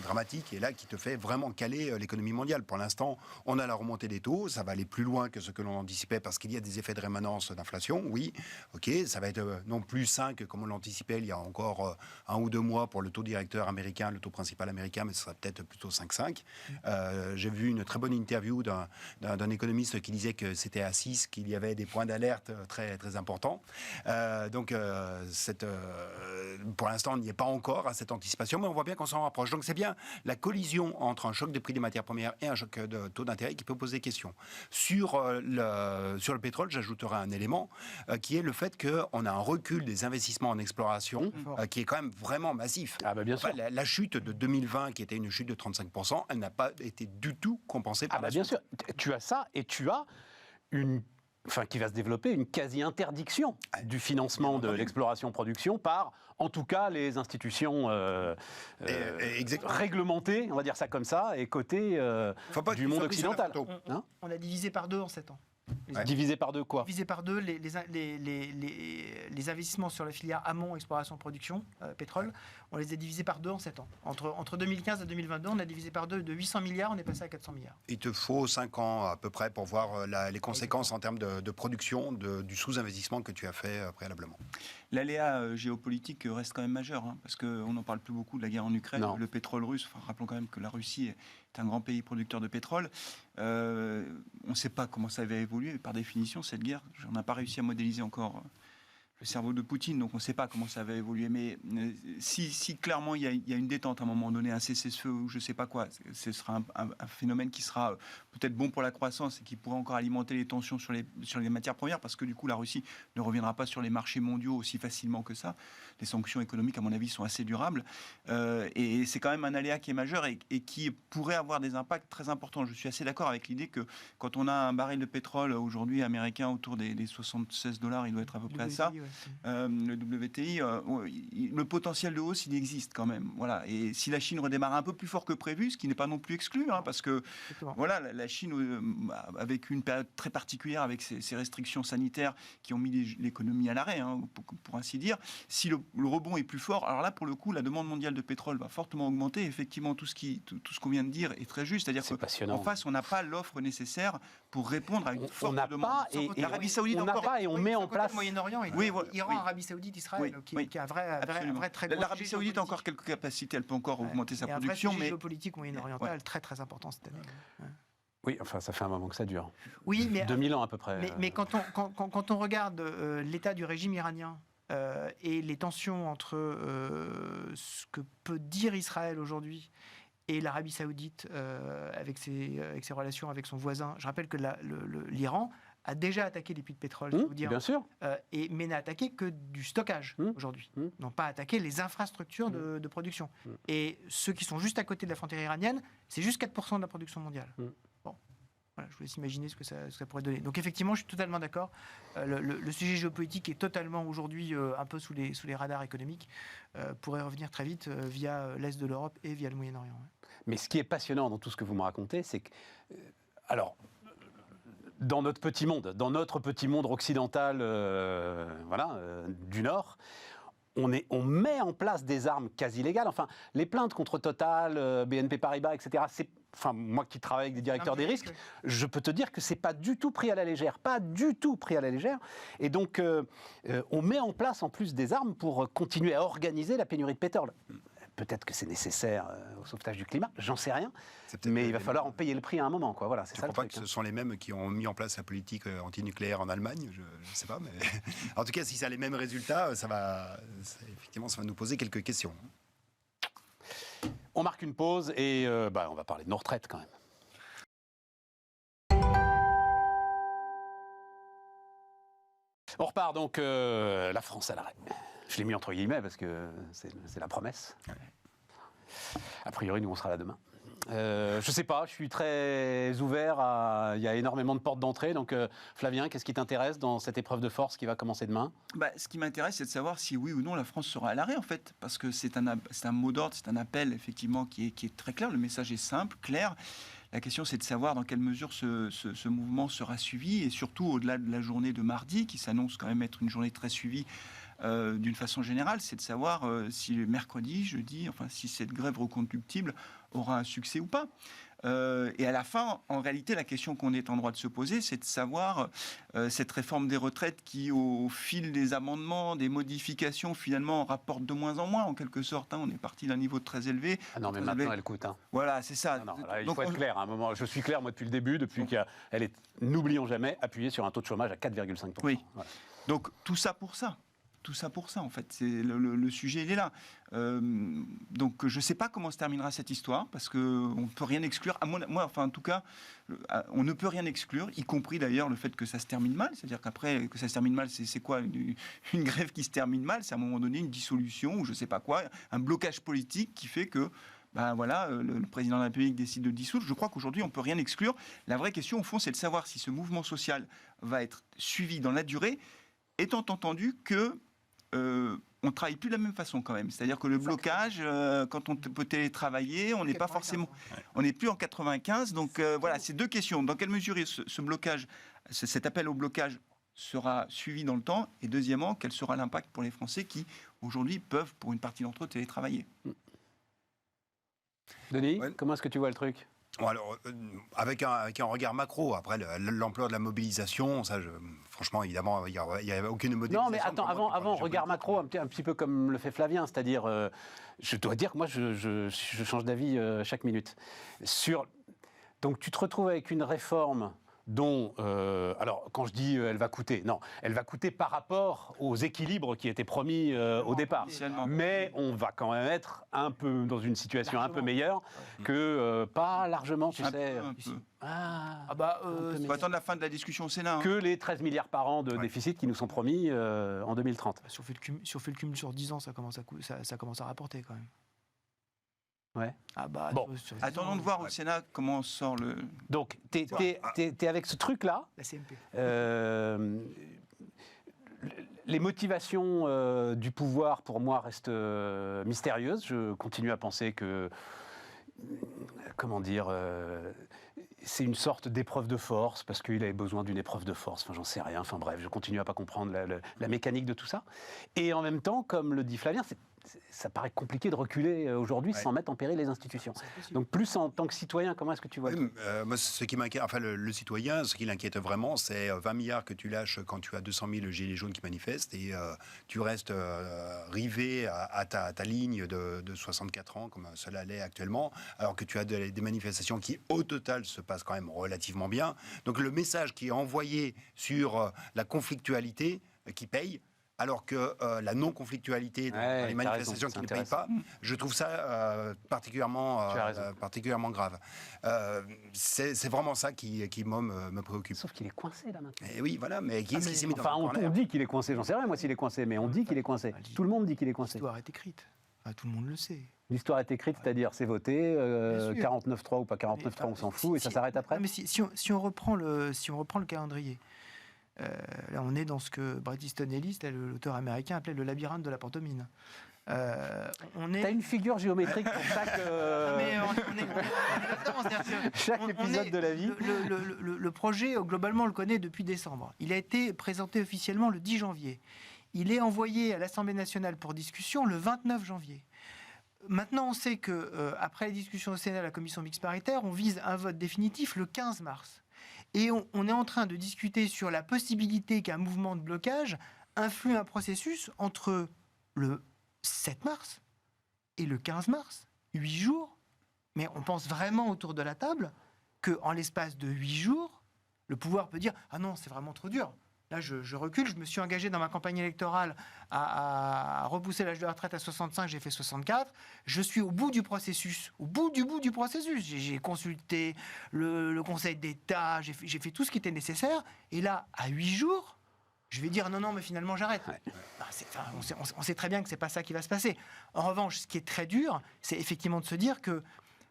dramatique et là qui te fait vraiment caler l'économie mondiale. Pour l'instant, on a la remontée des taux, ça va aller plus loin que ce que l'on anticipait parce qu'il y a des effets de rémanence d'inflation, oui, ok, ça va être non plus 5 comme on l'anticipait il y a encore 1 ou 2 mois pour le taux directeur américain, le taux principal américain, mais ce sera peut-être plutôt 5,5. J'ai vu une très bonne interview d'un économiste qui disait que c'était à 6, qu'il y avait des points d'alerte très, très importants. Donc, pour l'instant, on n'y est pas encore à cette anticipation, mais on voit bien qu'on s'en rapproche. Donc c'est bien la collision entre un choc des prix des matières premières et un choc de taux d'intérêt qui peut poser question. Sur le pétrole, j'ajouterai un élément qui est le fait qu'on a un recul des investissements en exploration qui est quand même vraiment massif. Ah bah bien sûr. La chute de 2020, qui était une chute de 35%, elle n'a pas été du tout compensée par bien sûr. Tu as ça et tu as une qui va se développer une quasi-interdiction du financement de l'exploration-production par, en tout cas, les institutions réglementées, on va dire ça comme ça, et cotées du monde occidental. On a divisé par 2 en 7 ans. Divisé par 2 quoi? Divisé par 2 les investissements sur la filière amont, exploration, production, pétrole, on les a divisés par 2 en 7 ans. Entre 2015 et 2022, on a divisé par 2 de 800 milliards, on est passé à 400 milliards. Il te faut 5 ans à peu près pour voir les conséquences en termes de production du sous-investissement que tu as fait préalablement. L'aléa géopolitique reste quand même majeur, parce qu'on n'en parle plus beaucoup de la guerre en Ukraine, le pétrole russe. Rappelons quand même que la Russie est un grand pays producteur de pétrole. On ne sait pas comment ça va évoluer. Par définition, cette guerre, on n'a pas réussi à modéliser encore le cerveau de Poutine, donc on ne sait pas comment ça va évoluer. Mais si clairement il y a une détente à un moment donné, un cessez-le-feu ou je ne sais pas quoi, ce sera un phénomène qui sera peut-être bon pour la croissance et qui pourrait encore alimenter les tensions sur les matières premières, parce que du coup la Russie ne reviendra pas sur les marchés mondiaux aussi facilement que ça. Les sanctions économiques, à mon avis, sont assez durables. Et c'est quand même un aléa qui est majeur et qui pourrait avoir des impacts très importants. Je suis assez d'accord avec l'idée que quand on a un baril de pétrole aujourd'hui américain autour des $76, il doit être à peu près à ça. Le WTI, le potentiel de hausse, il existe quand même. Voilà. Et si la Chine redémarre un peu plus fort que prévu, ce qui n'est pas non plus exclu, parce que voilà, la Chine, avec une période très particulière, avec ces restrictions sanitaires qui ont mis l'économie à l'arrêt, pour ainsi dire, si le rebond est plus fort, alors là, pour le coup, la demande mondiale de pétrole va fortement augmenter. Effectivement, tout ce qu'on vient de dire est très juste. C'est-à-dire qu'en face, on n'a pas l'offre nécessaire pour répondre à une forte demande. L'Arabie Saoudite, on met en place... Moyen-Orient, Iran, Arabie Saoudite, Israël, qui a un vrai très gros... L'Arabie Saoudite a encore quelques capacités, elle peut encore augmenter sa production. Un vrai géopolitique moyen-oriental très très important cette année. Oui, enfin, ça fait un moment que ça dure. Oui, mais 2000 ans à peu près. Mais quand on regarde l'état du régime iranien et les tensions entre ce que peut dire Israël aujourd'hui et l'Arabie Saoudite avec ses relations avec son voisin, je rappelle que l'Iran a déjà attaqué les puits de pétrole, je veux dire, bien sûr. Mais n'a attaqué que du stockage aujourd'hui. N'ont pas attaqué les infrastructures de production. Et ceux qui sont juste à côté de la frontière iranienne, c'est juste 4% de la production mondiale. Bon, voilà, je vous laisse imaginer ce que ça pourrait donner. Donc effectivement, je suis totalement d'accord. Le sujet géopolitique est totalement aujourd'hui un peu sous les radars économiques. Pourrait revenir très vite via l'Est de l'Europe et via le Moyen-Orient. Mais ce qui est passionnant dans tout ce que vous me racontez, c'est que... dans notre petit monde occidental du Nord, on met en place des armes quasi légales. Enfin, les plaintes contre Total, BNP Paribas, etc., moi qui travaille avec des directeurs des risques, je peux te dire que c'est pas du tout pris à la légère. Pas du tout pris à la légère. Et donc, on met en place en plus des armes pour continuer à organiser la pénurie de pétrole. Peut-être que c'est nécessaire au sauvetage du climat, j'en sais rien, mais il va falloir en payer le prix à un moment. Voilà, c'est ça le truc. Que ce sont les mêmes qui ont mis en place la politique antinucléaire en Allemagne, je ne sais pas, mais en tout cas, si ça a les mêmes résultats, effectivement, ça va nous poser quelques questions. On marque une pause et on va parler de nos retraites quand même. On repart donc la France à l'arrêt. Je l'ai mis entre guillemets parce que c'est la promesse. A priori, nous, on sera là demain. Je ne sais pas, je suis très ouvert il y a énormément de portes d'entrée. Donc, Flavien, qu'est-ce qui t'intéresse dans cette épreuve de force qui va commencer demain ? Ce qui m'intéresse, c'est de savoir si oui ou non la France sera à l'arrêt, en fait. Parce que c'est un mot d'ordre, c'est un appel, effectivement, qui est très clair. Le message est simple, clair. La question, c'est de savoir dans quelle mesure ce mouvement sera suivi. Et surtout, au-delà de la journée de mardi, qui s'annonce quand même être une journée très suivie, d'une façon générale, c'est de savoir si le mercredi, jeudi, si cette grève reconductible aura un succès ou pas. Et à la fin, en réalité, la question qu'on est en droit de se poser, c'est de savoir cette réforme des retraites qui, au fil des amendements, des modifications, finalement, rapporte de moins en moins, en quelque sorte. On est parti d'un niveau très élevé. Ah non, mais maintenant, elle coûte. Voilà, c'est ça. Non, là, il faut être clair. À un moment, je suis clair, moi, depuis le début, qu'elle est, n'oublions jamais, appuyée sur un taux de chômage à 4,5%. Oui. Voilà. Donc, tout ça pour ça. En fait. Le sujet, il est là. Donc, je ne sais pas comment se terminera cette histoire, parce qu'on ne peut rien exclure. En tout cas, on ne peut rien exclure, y compris d'ailleurs le fait que ça se termine mal. C'est-à-dire qu'après, que ça se termine mal, c'est quoi une grève qui se termine mal? C'est à un moment donné une dissolution, ou je ne sais pas quoi, un blocage politique qui fait que ben voilà, le président de la République décide de dissoudre. Je crois qu'aujourd'hui, on ne peut rien exclure. La vraie question, au fond, c'est de savoir si ce mouvement social va être suivi dans la durée, étant entendu que on ne travaille plus de la même façon quand même. C'est-à-dire que le blocage, quand on peut télétravailler, on n'est pas forcément... On n'est plus en 95. Donc voilà, c'est deux questions. Dans quelle mesure ce blocage, cet appel au blocage sera suivi dans le temps? Et deuxièmement, quel sera l'impact pour les Français qui, aujourd'hui, peuvent, pour une partie d'entre eux, télétravailler? Denis, comment est-ce que tu vois le truc? Bon, alors, avec un regard macro, après l'ampleur de la mobilisation, ça, franchement, évidemment, il n'y a aucune modélisation. Non, mais attends, avant regard macro, un petit peu comme le fait Flavien, c'est-à-dire, je dois dire que moi, je change d'avis chaque minute. Donc, tu te retrouves avec une réforme dont, alors quand je dis elle va coûter, non, elle va coûter par rapport aux équilibres qui étaient promis au départ. Mais on va quand même être un peu dans une situation un peu meilleure que, pas largement, tu sais. Il faut attendre la fin de la discussion au Sénat. Que les 13 milliards par an de déficit qui nous sont promis en 2030. Si on fait le cumul sur 10 ans, ça commence à rapporter quand même. Ouais. Bon, attendons de voir au Sénat comment on sort le... Donc, t'es avec ce truc-là. La CMP. Les motivations du pouvoir, pour moi, restent mystérieuses. Je continue à penser que... Comment dire c'est une sorte d'épreuve de force, parce qu'il avait besoin d'une épreuve de force. Enfin, j'en sais rien. Enfin bref, je continue à pas comprendre la mécanique de tout ça. Et en même temps, comme le dit Flavien, ça paraît compliqué de reculer aujourd'hui sans mettre en péril les institutions. Donc plus en tant que citoyen, comment est-ce que tu vois moi, ce qui m'inquiète, enfin le citoyen, ce qui l'inquiète vraiment, c'est 20 milliards que tu lâches quand tu as 200 000 gilets jaunes qui manifestent et tu restes rivé à ta ligne de 64 ans, comme cela l'est actuellement, alors que tu as des manifestations qui, au total, se passent quand même relativement bien. Donc le message qui est envoyé sur la conflictualité qui paye, alors que la non-conflictualité dans les manifestations qui ne payent pas, je trouve ça particulièrement grave. C'est vraiment ça qui me préoccupe. Sauf qu'il est coincé là maintenant. Et oui, voilà, mais qui est-ce qui s'est mis dans Enfin, on dit qu'il est coincé, j'en sais rien moi s'il est coincé, mais on dit qu'il est coincé. Tout le monde dit qu'il est coincé. L'histoire est écrite. Tout le monde le sait. L'histoire est écrite, c'est-à-dire c'est voté, 49.3 ou pas 49.3, on s'en fout, et ça s'arrête après. Mais si on reprend le calendrier, là on est dans ce que Bret Easton Ellis, l'auteur américain, appelait le labyrinthe de la pantomime. T'as une figure géométrique pour chaque... chaque épisode de la vie. Le projet, globalement, on le connaît depuis décembre. Il a été présenté officiellement le 10 janvier. Il est envoyé à l'Assemblée nationale pour discussion le 29 janvier. Maintenant, on sait que après les discussions au Sénat, la commission mixte paritaire, on vise un vote définitif le 15 mars. Et on est en train de discuter sur la possibilité qu'un mouvement de blocage influe un processus entre le 7 mars et le 15 mars. 8 jours. Mais on pense vraiment autour de la table qu'en l'espace de 8 jours, le pouvoir peut dire « Ah non, c'est vraiment trop dur ». Là, je recule. Je me suis engagé dans ma campagne électorale à repousser l'âge de la retraite à 65. J'ai fait 64. Je suis au bout du processus. Au bout du processus. J'ai consulté le Conseil d'État. J'ai fait tout ce qui était nécessaire. Et là, à 8 jours, je vais dire non, mais finalement, j'arrête. Ouais. On sait très bien que c'est pas ça qui va se passer. En revanche, ce qui est très dur, c'est effectivement de se dire que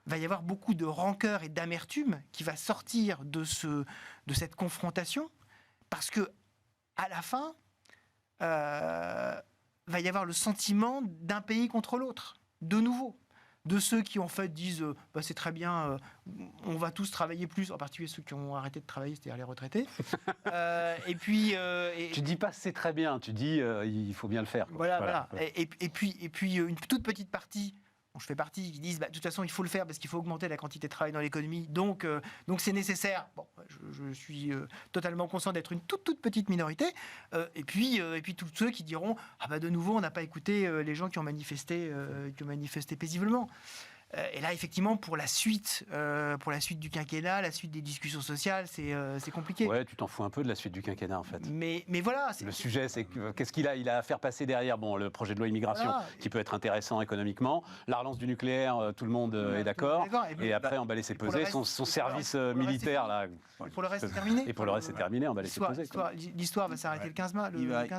va y avoir beaucoup de rancœur et d'amertume qui va sortir de cette confrontation, parce que à la fin, va y avoir le sentiment d'un pays contre l'autre, de nouveau. De ceux qui, en fait, disent c'est très bien, on va tous travailler plus, en particulier ceux qui ont arrêté de travailler, c'est-à-dire les retraités. Et puis... Tu dis pas c'est très bien, tu dis il faut bien le faire. Voilà. Et puis une toute petite partie, dont je fais partie, qui disent de toute façon il faut le faire parce qu'il faut augmenter la quantité de travail dans l'économie, donc c'est nécessaire. Bon, je suis totalement conscient d'être une toute petite minorité. Et puis tous ceux qui diront de nouveau on n'a pas écouté les gens qui ont manifesté paisiblement. Et là, effectivement, pour la suite du quinquennat, la suite des discussions sociales, c'est compliqué. Ouais, tu t'en fous un peu de la suite du quinquennat, en fait. Mais voilà. Le sujet, c'est qu'est-ce qu'il a à faire passer derrière. Bon, le projet de loi immigration, qui peut être intéressant économiquement. La relance du nucléaire, tout le monde est d'accord. Et après, emballer ses pesées. Son service militaire, là. Et pour le reste, c'est terminé. Et pour le reste, c'est terminé, emballer ses pesées. L'histoire va s'arrêter le 15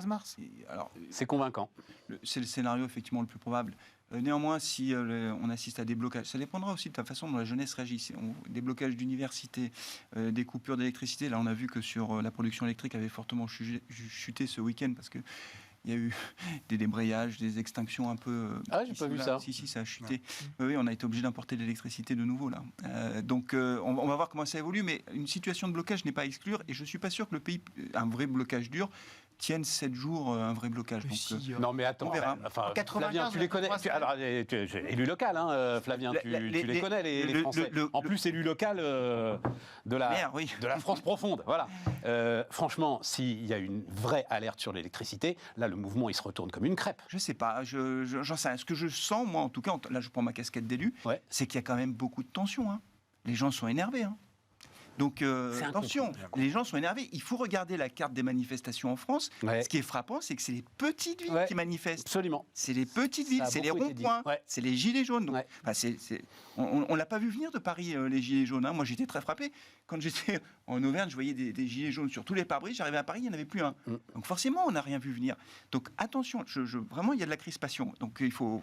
mars. C'est convaincant. C'est le scénario, effectivement, le plus probable. Néanmoins, si on assiste à des blocages, ça dépendra aussi de la façon dont la jeunesse réagit. Des blocages d'université, des coupures d'électricité. Là, on a vu que sur la production électrique avait fortement chuté ce week-end parce que il y a eu des débrayages, des extinctions un peu... Ah, j'ai pas vu ça. Si, ça a chuté. Oui, on a été obligé d'importer de l'électricité de nouveau, là. Donc, on va voir comment ça évolue, mais une situation de blocage n'est pas à exclure, et je ne suis pas sûr que le pays, un vrai blocage dur, tienne 7 jours un vrai blocage. Donc, non mais attends, on verra. Enfin, 95, Flavien, tu les connais. Alors, tu es élu local, hein, Flavien, tu les connais les Français. En plus, élu local de la France profonde. Voilà. Franchement, s'il y a une vraie alerte sur l'électricité, là, le mouvement, il se retourne comme une crêpe. Je sais pas, j'en sais rien. Ce que je sens, moi, en tout cas, là, je prends ma casquette d'élu, c'est qu'il y a quand même beaucoup de tension. Hein. Les gens sont énervés. Hein. Donc attention, les gens sont énervés. Il faut regarder la carte des manifestations en France. Ouais. Ce qui est frappant, c'est que c'est les petites villes qui manifestent. Absolument. C'est les petites villes, c'est les ronds-points, c'est les gilets jaunes. Donc, on l'a pas vu venir de Paris, les gilets jaunes. Hein. Moi, j'étais très frappé. Quand j'étais en Auvergne, je voyais des gilets jaunes sur tous les pare-brises. J'arrivais à Paris, il n'y en avait plus un. Donc forcément, on n'a rien vu venir. Donc attention, vraiment, il y a de la crispation. Donc il faut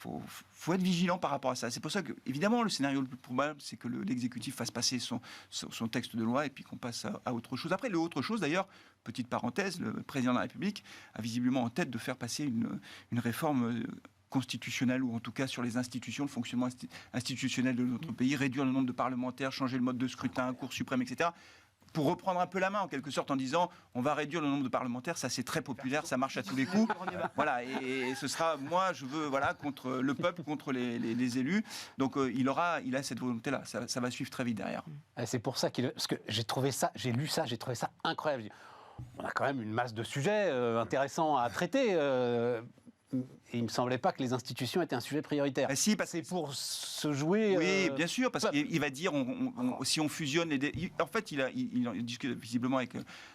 être vigilant par rapport à ça. C'est pour ça que, évidemment, le scénario le plus probable, c'est que l'exécutif fasse passer son texte de loi et puis qu'on passe à autre chose. Après, autre chose, d'ailleurs, petite parenthèse, le président de la République a visiblement en tête de faire passer une réforme constitutionnelle, ou en tout cas sur les institutions, le fonctionnement institutionnel de notre pays, réduire le nombre de parlementaires, changer le mode de scrutin, Cour suprême, etc., pour reprendre un peu la main, en quelque sorte, en disant on va réduire le nombre de parlementaires, ça c'est très populaire, ça marche à tous les coups. Voilà, et ce sera, moi je veux, contre le peuple, contre les élus. Donc il a cette volonté-là, ça va suivre très vite derrière. C'est pour ça parce que j'ai lu ça, j'ai trouvé ça incroyable. On a quand même une masse de sujets intéressants à traiter. Et il ne me semblait pas que les institutions étaient un sujet prioritaire. Si, parce c'est pour se jouer... Oui, bien sûr, parce qu'il va dire, si on fusionne... En fait, il discute visiblement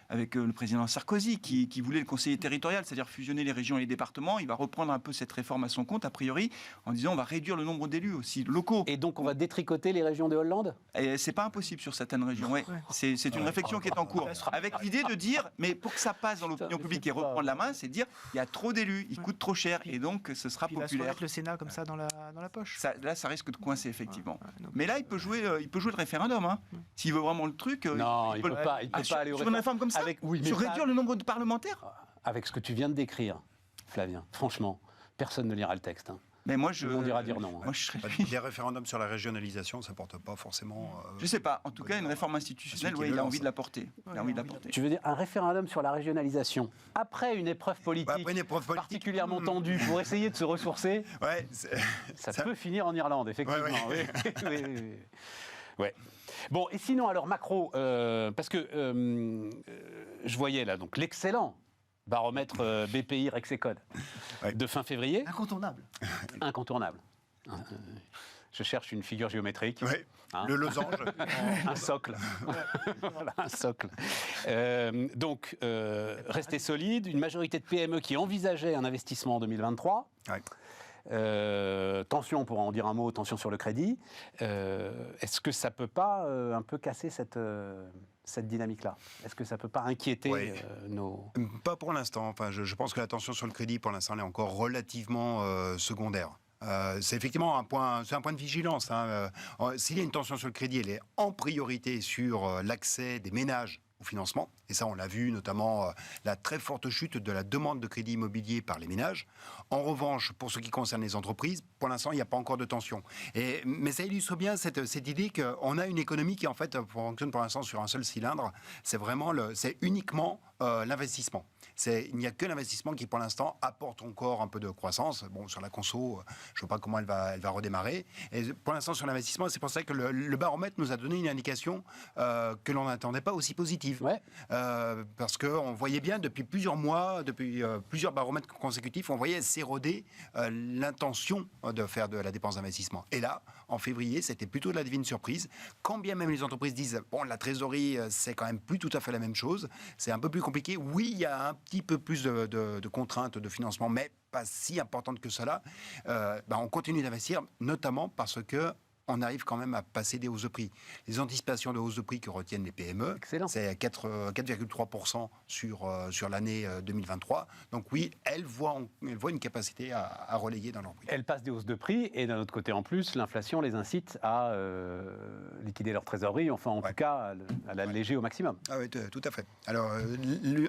avec le président Sarkozy, qui voulait le conseiller territorial, c'est-à-dire fusionner les régions et les départements. Il va reprendre un peu cette réforme à son compte, a priori, en disant on va réduire le nombre d'élus aussi locaux. Et donc on va détricoter les régions de Hollande ? C'est pas impossible sur certaines régions, oui. C'est une réflexion qui est en cours. Avec l'idée de dire, mais pour que ça passe dans l'opinion publique et reprendre la main, c'est de dire, il y a trop d'élus, ils coûtent trop cher, et donc ce sera populaire. Il va se remettre le Sénat comme ça dans la poche. Là, ça risque de coincer, effectivement. Mais là, il peut jouer le référendum. Hein. S'il veut vraiment le truc... Non, il peut pas aller au référendum. Sur une réforme comme ça sur réduire le nombre de parlementaires. Avec ce que tu viens de décrire, Flavien, franchement, personne ne lira le texte. Hein. Mais moi, on dira dire non. Moi, je serais... Des référendums sur la régionalisation, ça ne porte pas forcément... Je sais pas. En tout cas, une réforme institutionnelle, il a envie de la porter. Tu veux dire un référendum sur la régionalisation après une épreuve politique, particulièrement tendue pour essayer de se ressourcer, ça peut finir en Irlande, effectivement. Oui. Bon, et sinon, alors, macro, parce que je voyais là, donc, l'excellent baromètre BPI Rexecode de fin février. Incontournable. Je cherche une figure géométrique. Hein, le losange. Un socle. Voilà, un socle. Donc, rester solide, une majorité de PME qui envisageait un investissement en 2023. Tension, on pourra en dire un mot, tension sur le crédit. Est-ce que ça ne peut pas un peu casser cette dynamique-là? Est-ce que ça ne peut pas inquiéter nos... Pas pour l'instant. Enfin, je pense que la tension sur le crédit, pour l'instant, elle est encore relativement secondaire. C'est effectivement un point de vigilance. Hein. S'il y a une tension sur le crédit, elle est en priorité sur l'accès des ménages au financement. Et ça, on l'a vu, notamment la très forte chute de la demande de crédit immobilier par les ménages. En revanche, pour ce qui concerne les entreprises, pour l'instant, il n'y a pas encore de tension. Mais ça illustre bien cette idée qu'on a une économie qui, en fait, fonctionne pour l'instant sur un seul cylindre. C'est uniquement l'investissement. Il n'y a que l'investissement qui, pour l'instant, apporte encore un peu de croissance. Bon, sur la conso, je ne sais pas comment elle va redémarrer. Et pour l'instant, sur l'investissement, c'est pour ça que le baromètre nous a donné une indication que l'on n'attendait pas aussi positive. Parce qu'on voyait bien depuis plusieurs mois, depuis plusieurs baromètres consécutifs, on voyait s'éroder l'intention de faire de la dépense d'investissement. Et là, en février, c'était plutôt de la divine surprise. Quand bien même les entreprises disent « bon, la trésorerie, c'est quand même plus tout à fait la même chose, c'est un peu plus compliqué. Oui, il y a un petit peu plus de contraintes de financement, mais pas si importantes que cela. On continue d'investir, notamment parce que on arrive quand même à passer des hausses de prix. Les anticipations de hausse de prix que retiennent les PME, c'est 4,3% sur l'année 2023. Donc oui, elles voient une capacité à relayer dans leur prix. Elles passent des hausses de prix et d'un autre côté en plus, l'inflation les incite à liquider leur trésorerie, enfin en tout cas à l'alléger au maximum. Ah oui, tout à fait. Alors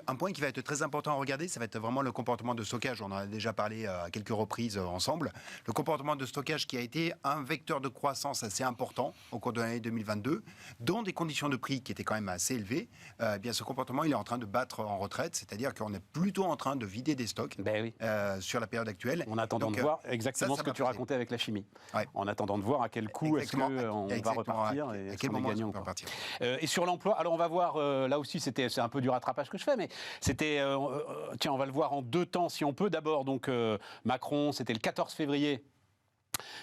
un point qui va être très important à regarder, ça va être vraiment le comportement de stockage. On en a déjà parlé à quelques reprises ensemble. Le comportement de stockage qui a été un vecteur de croissance assez important au cours de l'année 2022, dans des conditions de prix qui étaient quand même assez élevées. Eh bien, ce comportement, il est en train de battre en retraite, c'est-à-dire qu'on est plutôt en train de vider des stocks sur la période actuelle. En attendant de voir exactement ce que tu racontais avec la chimie. Ouais. En attendant de voir à quel coup est-ce qu'on va repartir et à quel moment on va repartir. Et sur l'emploi, alors on va voir, là aussi c'est un peu du rattrapage que je fais, mais c'était, tiens, on va le voir en deux temps si on peut. D'abord, donc Macron, c'était le 14 février,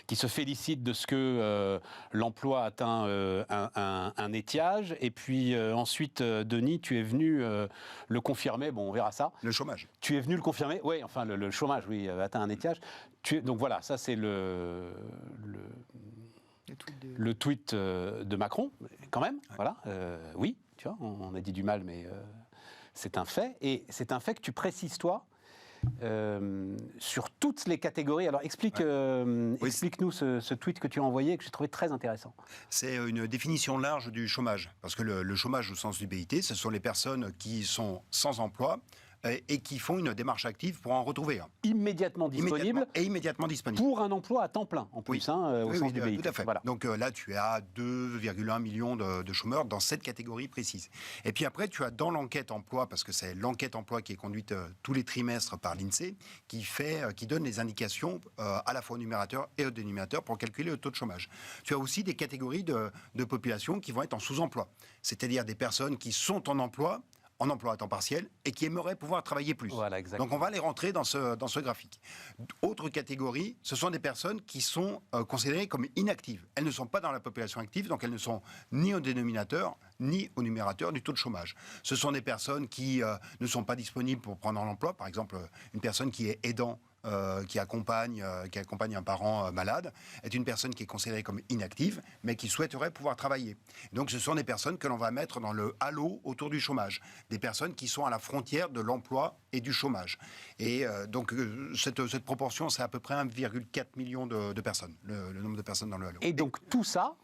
qui se félicite de ce que l'emploi atteint un étiage. Et puis ensuite, Denis, tu es venu le confirmer. Bon, on verra ça. Le chômage. Tu es venu le confirmer. Oui, enfin, le chômage, oui, atteint un étiage. Donc voilà, ça c'est le tweet de Macron, quand même. Ouais. Voilà. Oui, tu vois, on a dit du mal, mais c'est un fait. Et c'est un fait que tu précises, toi, sur toutes les catégories. Alors explique-nous ce tweet que tu as envoyé et que j'ai trouvé très intéressant. C'est une définition large du chômage, parce que le chômage au sens du BIT, ce sont les personnes qui sont sans emploi et qui font une démarche active pour en retrouver un. Immédiatement disponible. Immédiatement disponible. Pour un emploi à temps plein, en plus, au sens du BIT. Tout à fait. Voilà. Donc là, tu as 2,1 millions de chômeurs dans cette catégorie précise. Et puis après, tu as dans l'enquête emploi, parce que c'est l'enquête emploi qui est conduite tous les trimestres par l'INSEE, qui donne les indications à la fois au numérateur et au dénominateur pour calculer le taux de chômage. Tu as aussi des catégories de population qui vont être en sous-emploi, c'est-à-dire des personnes qui sont en emploi à temps partiel et qui aimeraient pouvoir travailler plus. Voilà, exactement. Donc on va les rentrer dans ce graphique. Autre catégorie, ce sont des personnes qui sont considérées comme inactives. Elles ne sont pas dans la population active, donc elles ne sont ni au dénominateur ni au numérateur du taux de chômage. Ce sont des personnes qui ne sont pas disponibles pour prendre l'emploi. Par exemple, une personne qui est aidant, qui accompagne un parent malade, est une personne qui est considérée comme inactive, mais qui souhaiterait pouvoir travailler. Donc ce sont des personnes que l'on va mettre dans le halo autour du chômage, des personnes qui sont à la frontière de l'emploi et du chômage. Et donc cette proportion, c'est à peu près 1,4 million de personnes, le nombre de personnes dans le halo. Et donc tout ça,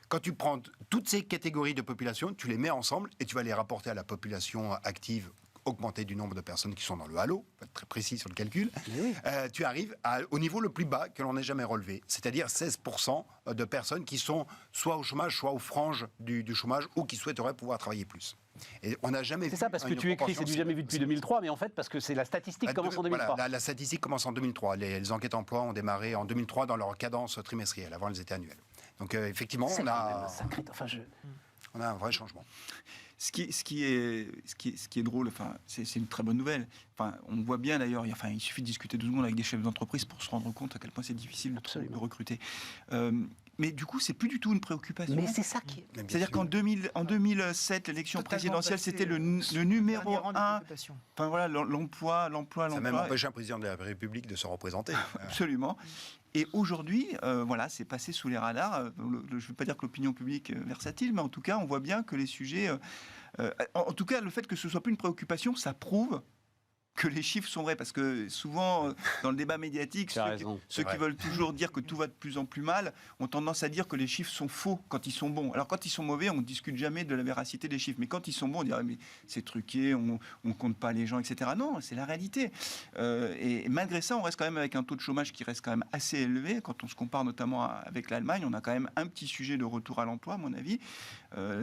quand tu prends toutes ces catégories de population, tu les mets ensemble et tu vas les rapporter à la population active augmenter du nombre de personnes qui sont dans le halo, pour être très précis sur le calcul, tu arrives au niveau le plus bas que l'on ait jamais relevé, c'est-à-dire 16% de personnes qui sont soit au chômage, soit aux franges du chômage ou qui souhaiteraient pouvoir travailler plus. Et on n'a jamais vu. C'est ça, parce que tu écris, c'est du jamais vu depuis 2003, mais en fait, parce que c'est la statistique commence en 2003. Voilà, la statistique commence en 2003. Les enquêtes emploi ont démarré en 2003 dans leur cadence trimestrielle. Avant, elles étaient annuelles. Donc, effectivement, on a un vrai changement. Ce qui est drôle, enfin, c'est une très bonne nouvelle. Enfin, on voit bien d'ailleurs, il suffit de discuter 2 secondes avec des chefs d'entreprise pour se rendre compte à quel point c'est difficile de recruter. Mais du coup, c'est plus du tout une préoccupation. Mais c'est ça qui est... C'est-à-dire qu'en 2007, l'élection présidentielle, c'était le numéro 1. Enfin voilà, l'emploi. Ça a même empêché un président de la République de se représenter. Absolument. Et aujourd'hui, voilà, c'est passé sous les radars. Je ne veux pas dire que l'opinion publique est versatile, mais en tout cas, on voit bien que les sujets... en tout cas, le fait que ce ne soit plus une préoccupation, ça prouve que les chiffres sont vrais, parce que souvent, dans le débat médiatique, ceux qui veulent toujours dire que tout va de plus en plus mal ont tendance à dire que les chiffres sont faux quand ils sont bons. Alors quand ils sont mauvais, on ne discute jamais de la véracité des chiffres. Mais quand ils sont bons, on dirait mais c'est truqué, on ne compte pas les gens, etc. Non, c'est la réalité. Et malgré ça, on reste quand même avec un taux de chômage qui reste quand même assez élevé. Quand on se compare notamment avec l'Allemagne, on a quand même un petit sujet de retour à l'emploi, à mon avis.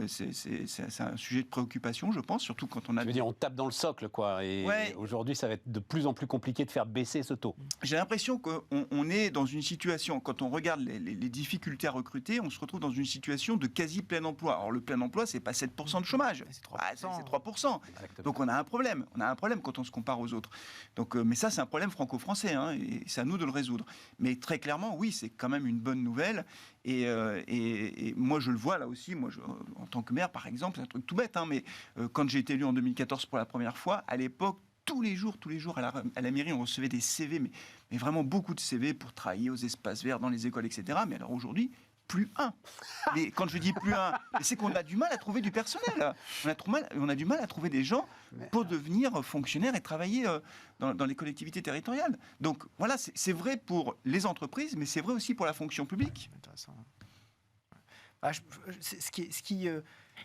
C'est un sujet de préoccupation, je pense, surtout quand on a... Je veux dire, on tape dans le socle, quoi. Et aujourd'hui, ça va être de plus en plus compliqué de faire baisser ce taux. J'ai l'impression qu'on est dans une situation, quand on regarde les difficultés à recruter, on se retrouve dans une situation de quasi plein emploi. Alors le plein emploi, c'est pas 7% de chômage, c'est 3%. Donc on a un problème. On a un problème quand on se compare aux autres. Donc, mais ça, c'est un problème franco-français, hein, et c'est à nous de le résoudre. Mais très clairement, oui, c'est quand même une bonne nouvelle. Et moi, je le vois là aussi. Moi, en tant que maire, par exemple, c'est un truc tout bête, hein, mais quand j'ai été élu en 2014 pour la première fois, à l'époque, tous les jours, à la mairie, on recevait des CV, mais vraiment beaucoup de CV pour travailler aux espaces verts, dans les écoles, etc. Mais alors aujourd'hui, plus un. Mais quand je dis plus un, c'est qu'on a du mal à trouver du personnel. On a du mal à trouver des gens pour devenir fonctionnaires et travailler dans les collectivités territoriales. Donc voilà, c'est vrai pour les entreprises, mais c'est vrai aussi pour la fonction publique. Intéressant.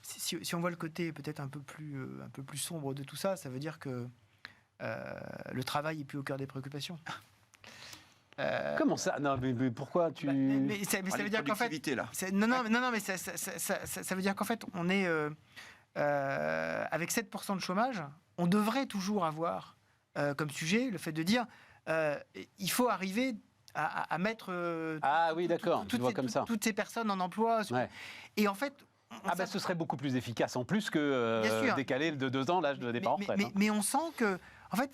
Si on voit le côté peut-être un peu plus sombre de tout ça, ça veut dire que le travail est plus au cœur des préoccupations. Comment ça? Non, mais pourquoi tu... Mais ça veut dire qu'en fait... Là. Mais ça veut dire qu'en fait, on est... avec 7% de chômage, on devrait toujours avoir comme sujet le fait de dire il faut arriver à mettre... oui, d'accord, tu vois comme ça. Toutes ces personnes en emploi. Ouais. Et en fait... ce serait beaucoup plus efficace en plus que décaler de 2 ans l'âge de départ en retraite. Mais on sent que, en fait,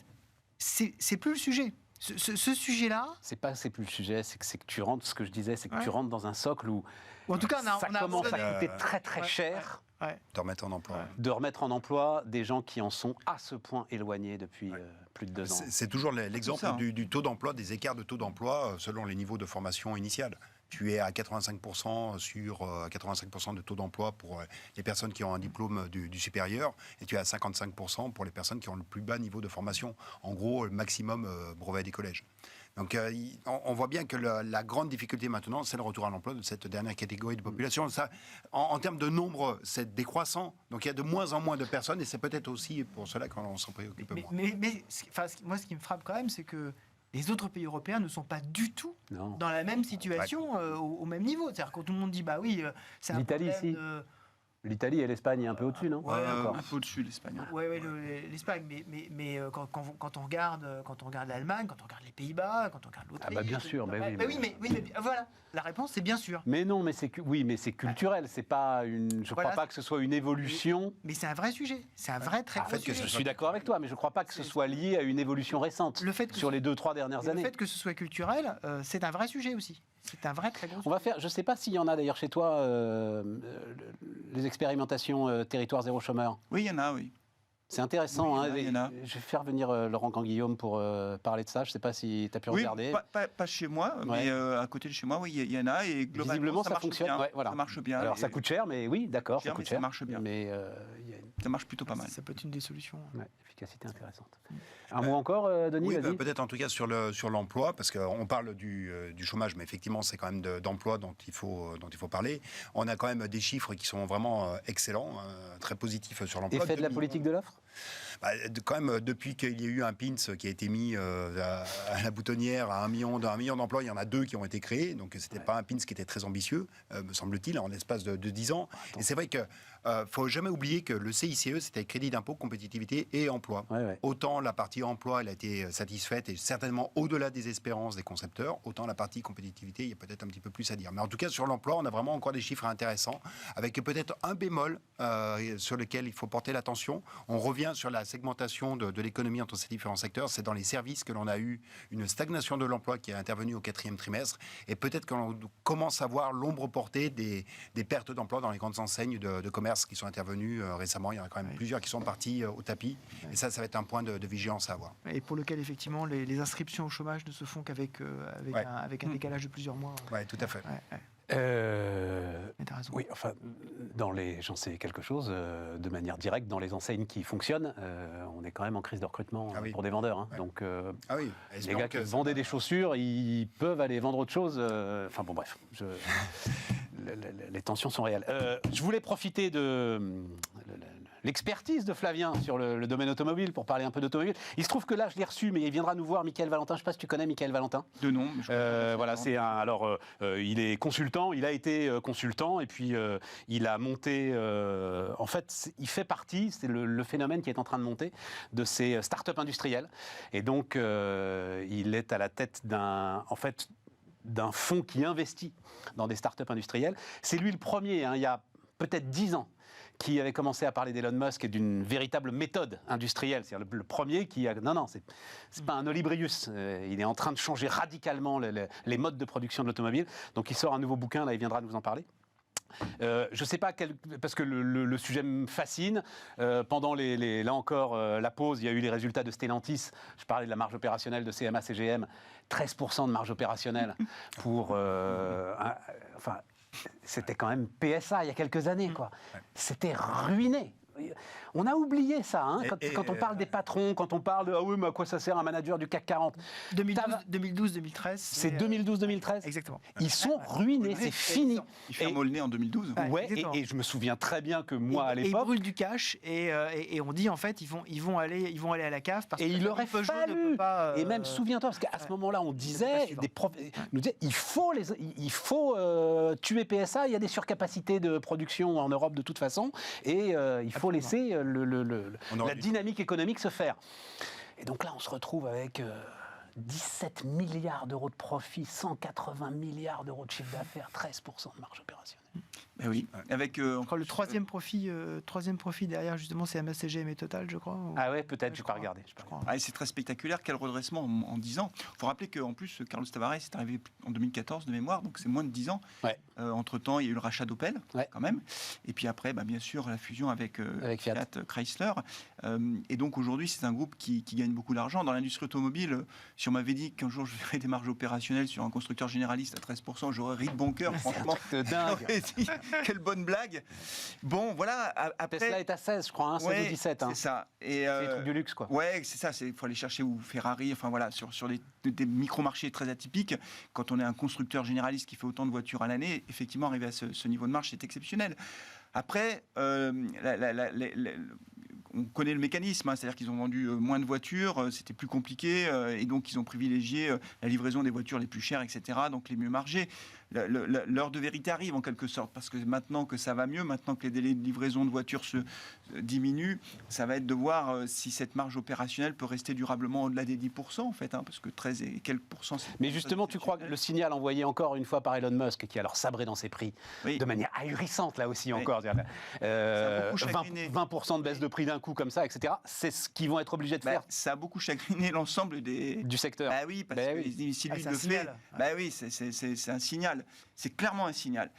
c'est plus le sujet. Ce sujet-là... C'est plus le sujet, c'est que tu rentres, ce que je disais, c'est que tu rentres dans un socle où en tout cas, ça commence à coûter très très cher de remettre en emploi. De remettre en emploi des gens qui en sont à ce point éloignés depuis plus de 2 ans. C'est toujours l'exemple du taux d'emploi, des écarts de taux d'emploi selon les niveaux de formation initiale. Tu es à 85% sur 85% de taux d'emploi pour les personnes qui ont un diplôme du supérieur, et tu es à 55% pour les personnes qui ont le plus bas niveau de formation. En gros, le maximum brevet des collèges. Donc, on voit bien que la grande difficulté maintenant, c'est le retour à l'emploi de cette dernière catégorie de population. Ça, en termes de nombre, c'est décroissant. Donc, il y a de moins en moins de personnes, et c'est peut-être aussi pour cela qu'on s'en préoccupe moins. Mais moi, ce qui me frappe quand même, c'est que les autres pays européens ne sont pas du tout dans la même situation, au même niveau. C'est-à-dire quand tout le monde dit, bah oui, c'est un l'Italie, problème si. L'Italie et l'Espagne, un peu au-dessus, non? Un peu au-dessus, l'Espagne. Oui, l'Espagne. Mais quand on regarde l'Allemagne, quand on regarde les Pays-Bas, quand on regarde l'Autriche... bien sûr, mais voilà. La réponse, c'est bien sûr. Mais non, mais c'est culturel. C'est pas je crois pas que ce soit une évolution. Mais c'est un vrai sujet. C'est un vrai très gros sujet. Je suis d'accord avec toi, mais je ne crois pas que ce soit lié à une évolution récente sur les 2-3 dernières années. Le fait que ce soit culturel, c'est un vrai sujet aussi. C'est un vrai très gros sujet. On va faire, je ne sais pas s'il y en a d'ailleurs chez toi, les expérimentations territoire zéro chômeur. Oui, il y en a, oui. C'est intéressant. Oui, il y en a. Je vais faire venir Laurent Canguillaume pour parler de ça. Je ne sais pas si tu as pu regarder. Pas chez moi, mais à côté de chez moi, oui, il y en a. Et globalement, ça fonctionne. Ça marche bien. Alors, ça coûte cher, mais oui, d'accord, ça coûte cher. Ça marche bien. Mais ça marche plutôt pas mal. Ça peut être une des solutions. Efficacité intéressante. Un mot encore, Denis? Oui, peut-être en tout cas sur l'emploi, parce qu'on parle du chômage, mais effectivement, c'est quand même d'emploi dont il faut parler. On a quand même des chiffres qui sont vraiment excellents, très positifs sur l'emploi. Effet de la politique de l'offre? Quand même, depuis qu'il y a eu un PINS qui a été mis à la boutonnière à 1 million d'emplois, il y en a 2 qui ont été créés. Donc, ce n'était pas un PINS qui était très ambitieux, me semble-t-il, en l'espace de 10 ans. Et c'est vrai qu'il ne faut jamais oublier que le CICE, c'était crédit d'impôt, compétitivité et emploi. Autant la partie emploi, elle a été satisfaite et certainement au-delà des espérances des concepteurs, autant la partie compétitivité, il y a peut-être un petit peu plus à dire. Mais en tout cas, sur l'emploi, on a vraiment encore des chiffres intéressants, avec peut-être un bémol sur lequel il faut porter l'attention. On revient sur la segmentation de l'économie entre ces différents secteurs. C'est dans les services que l'on a eu une stagnation de l'emploi qui est intervenue au 4e trimestre. Et peut-être qu'on commence à voir l'ombre portée des pertes d'emplois dans les grandes enseignes de commerce qui sont intervenues récemment. Il y en a quand même plusieurs qui sont partis au tapis. Et ça va être un point de vigilance à avoir. Et pour lequel, effectivement, les inscriptions au chômage ne se font qu'avec un décalage de plusieurs mois. Oui, tout à fait. Mais t'as raison. Oui, enfin, j'en sais quelque chose, de manière directe, dans les enseignes qui fonctionnent, on est quand même en crise de recrutement pour des vendeurs. Hein. Donc, les gars qui vendaient des chaussures, ils peuvent aller vendre autre chose. Enfin bon, bref, les tensions sont réelles. Je voulais profiter de l'expertise de Flavien sur le domaine automobile pour parler un peu d'automobile. Il se trouve que là, je l'ai reçu, mais il viendra nous voir, Michael Valentin. Je ne sais pas si tu connais Michael Valentin. De nom. Voilà, il est consultant, il a été consultant, et puis il a monté. En fait, il fait partie, c'est le phénomène qui est en train de monter, de ces startups industrielles. Et donc, il est à la tête d'un fonds qui investit dans des startups industrielles. C'est lui le premier, il y a peut-être 10 ans, qui avait commencé à parler d'Elon Musk et d'une véritable méthode industrielle. C'est-à-dire le premier qui a... Non, c'est pas un Olibrius. Il est en train de changer radicalement les modes de production de l'automobile. Donc il sort un nouveau bouquin, là, il viendra nous en parler. Je ne sais pas, parce que le sujet me fascine. Pendant là encore, la pause, il y a eu les résultats de Stellantis. Je parlais de la marge opérationnelle de CMA-CGM. 13% de marge opérationnelle pour... c'était quand même PSA il y a quelques années, quoi. C'était ruiné. On a oublié ça, hein, quand on parle des patrons, quand on parle de « Ah oui, mais à quoi ça sert un manager du CAC 40 ?» 2012-2013. C'est 2012-2013 ? Exactement. Ils sont ruinés, c'est fini. Il ferme le nez en 2012. Ouais, et je me souviens très bien que moi, à l'époque... Ils brûlent du cash et on dit, en fait, ils vont aller à la cave parce et il aurait Peugeot fallu. ne peut pas, et même, souviens-toi, parce qu'à ce moment-là, on disait, nous disait, il faut tuer PSA, il y a des surcapacités de production en Europe de toute façon, et il faut laisser la dynamique économique se faire. Et donc là, on se retrouve avec 17 milliards d'euros de profit, 180 milliards d'euros de chiffre d'affaires, 13% de marge opérationnelle. Ben oui, avec encore le troisième profit derrière, justement, c'est MSCGM et Total, je crois. Ah ouais, peut-être, je n'ai pas regardé. C'est très spectaculaire, quel redressement en 10 ans. Il faut rappeler qu'en plus, Carlos Tavares est arrivé en 2014 de mémoire, donc c'est moins de 10 ans. Ouais. Entre-temps, il y a eu le rachat d'Opel, quand même. Et puis après, bien sûr, la fusion avec Fiat Chrysler. Et donc aujourd'hui, c'est un groupe qui gagne beaucoup d'argent. Dans l'industrie automobile, si on m'avait dit qu'un jour je verrais des marges opérationnelles sur un constructeur généraliste à 13%, j'aurais ri de bon cœur, franchement. C'est dingue. Quelle bonne blague. Bon, voilà. Après, Tesla est à 16, je crois, 16 ou 17. C'est ça. C'est des trucs du luxe, quoi. Ouais, c'est ça. Il faut aller chercher où Ferrari, enfin voilà, sur des micro-marchés très atypiques. Quand on est un constructeur généraliste qui fait autant de voitures à l'année, effectivement, arriver à ce niveau de marge, c'est exceptionnel. Après, on connaît le mécanisme, hein, c'est-à-dire qu'ils ont vendu moins de voitures, c'était plus compliqué, et donc ils ont privilégié la livraison des voitures les plus chères, etc., donc les mieux margées. L'heure de vérité arrive en quelque sorte, parce que maintenant que ça va mieux, maintenant que les délais de livraison de voitures se diminuent, ça va être de voir si cette marge opérationnelle peut rester durablement au-delà des 10%, en fait, hein, parce que 13 et quelques pourcents... Mais justement, tu crois que le signal envoyé encore une fois par Elon Musk, qui a alors sabré dans ses prix, de manière ahurissante, là aussi encore, 20% de baisse de prix d'un coup comme ça, etc., c'est ce qu'ils vont être obligés de faire. Ça a beaucoup chagriné l'ensemble du secteur. Oui, parce que si lui le fait, oui, c'est un signal. C'est clairement un signal.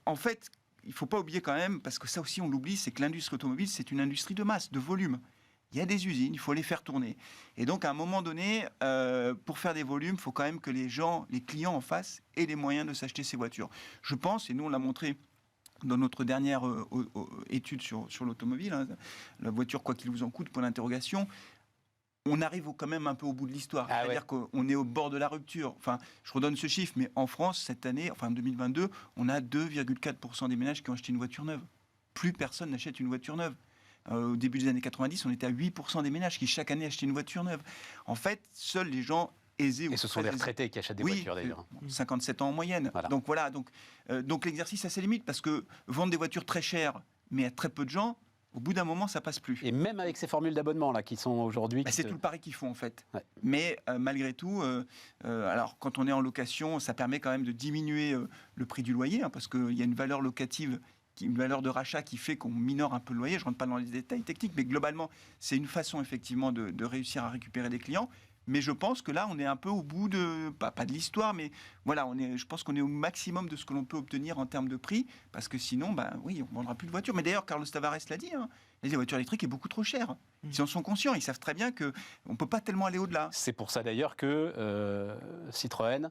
En fait, il ne faut pas oublier quand même, parce que ça aussi on l'oublie, c'est que l'industrie automobile, c'est une industrie de masse, de volume. Il y a des usines, il faut les faire tourner. Et donc, à un moment donné, pour faire des volumes, il faut quand même que les clients en face, aient les moyens de s'acheter ces voitures. Je pense, et nous on l'a montré dans notre dernière étude sur l'automobile, hein, la voiture quoi qu'il vous en coûte, point d'interrogation, on arrive quand même un peu au bout de l'histoire. C'est-à-dire qu'on est au bord de la rupture. Enfin, je redonne ce chiffre, mais en France, cette année, enfin 2022, on a 2,4% des ménages qui ont acheté une voiture neuve. Plus personne n'achète une voiture neuve. Au début des années 90, on était à 8% des ménages qui, chaque année, achetaient une voiture neuve. En fait, seuls les gens aisés... Et ce sont des retraités qui achètent des voitures, d'ailleurs. 57 ans en moyenne. Voilà. Donc voilà, donc l'exercice a ses limites, parce que vendre des voitures très chères, mais à très peu de gens... Au bout d'un moment, ça passe plus. Et même avec ces formules d'abonnement là qui sont aujourd'hui... c'est tout le pari qu'ils font en fait. Ouais. Mais malgré tout, alors quand on est en location, ça permet quand même de diminuer le prix du loyer, hein, parce qu'il y a une valeur locative, une valeur de rachat qui fait qu'on minore un peu le loyer. Je ne rentre pas dans les détails techniques, mais globalement, c'est une façon effectivement de réussir à récupérer des clients. Mais je pense que là, on est un peu au bout de, pas de l'histoire, mais voilà, je pense qu'on est au maximum de ce que l'on peut obtenir en termes de prix, parce que sinon, oui, on ne vendra plus de voitures. Mais d'ailleurs, Carlos Tavares l'a dit, hein, les voitures électriques sont beaucoup trop chères. Ils en sont conscients, ils savent très bien qu'on ne peut pas tellement aller au-delà. C'est pour ça d'ailleurs que Citroën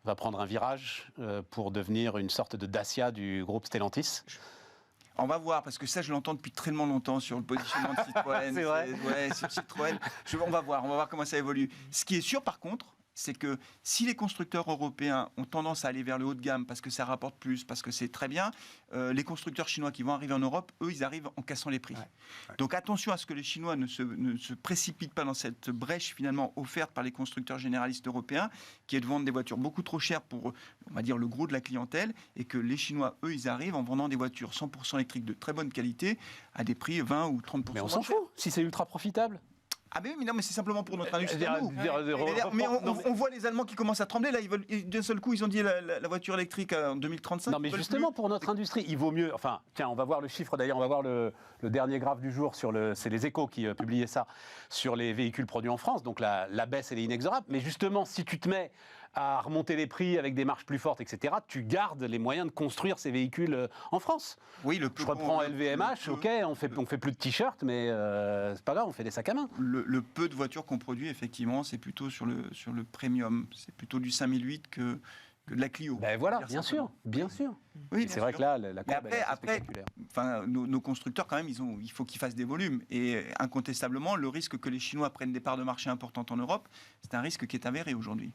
va prendre un virage pour devenir une sorte de Dacia du groupe Stellantis. On va voir, parce que ça, je l'entends depuis tellement longtemps sur le positionnement de Citroën. C'est vrai. Sur Citroën. On va voir comment ça évolue. Ce qui est sûr, par contre, c'est que si les constructeurs européens ont tendance à aller vers le haut de gamme parce que ça rapporte plus, parce que c'est très bien, les constructeurs chinois qui vont arriver en Europe, eux, ils arrivent en cassant les prix. Ouais. Donc attention à ce que les Chinois ne se précipitent pas dans cette brèche finalement offerte par les constructeurs généralistes européens, qui est de vendre des voitures beaucoup trop chères pour, on va dire, le gros de la clientèle, et que les Chinois, eux, ils arrivent en vendant des voitures 100% électriques de très bonne qualité à des prix 20 ou 30%. Mais on s'en fout, si c'est ultra profitable. Ah mais non, mais c'est simplement pour notre industrie. Mais on voit les Allemands qui commencent à trembler. Là, d'un seul coup, ils ont dit la voiture électrique en 2035. Non, mais justement, pour notre industrie, il vaut mieux... Enfin, tiens, on va voir le chiffre, d'ailleurs, on va voir le dernier graphe du jour, c'est les Échos qui publiaient ça, sur les véhicules produits en France. Donc la baisse, elle est inexorable. Mais justement, si tu te mets à remonter les prix avec des marges plus fortes, etc., tu gardes les moyens de construire ces véhicules en France. Oui, je reprends LVMH, ok, on fait plus de t-shirts, mais c'est pas grave, on fait des sacs à main. Le peu de voitures qu'on produit, effectivement, c'est plutôt sur le premium. C'est plutôt du 5008 que de la Clio. Ben voilà, Dire bien simplement. sûr, bien sûr. Oui, C'est vrai que là, la courbe est assez spectaculaire. Enfin, nos constructeurs, quand même, il faut qu'ils fassent des volumes. Et incontestablement, le risque que les Chinois prennent des parts de marché importantes en Europe, c'est un risque qui est avéré aujourd'hui.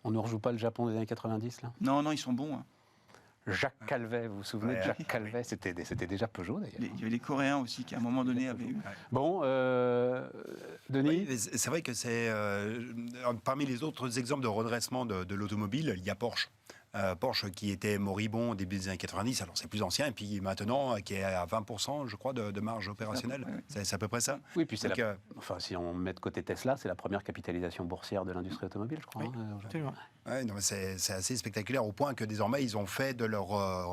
On ne rejoue pas le Japon des années 90, là? Non, ils sont bons. Hein. Jacques Calvet, vous vous souvenez de Jacques Calvet? C'était déjà Peugeot, d'ailleurs. Il y avait les Coréens aussi qui, à un moment donné, avaient eu... Bon, Denis? Oui, c'est vrai que c'est parmi les autres exemples de redressement de l'automobile, il y a Porsche. Porsche qui était moribond au début des années 90, alors c'est plus ancien, et puis maintenant qui est à 20%, je crois, de marge opérationnelle. C'est à peu près ça. Oui, puis c'est donc, enfin, si on met de côté Tesla, c'est la première capitalisation boursière de l'industrie automobile, je crois. Oui, absolument. Ouais, non, c'est assez spectaculaire au point que désormais ils ont fait de leur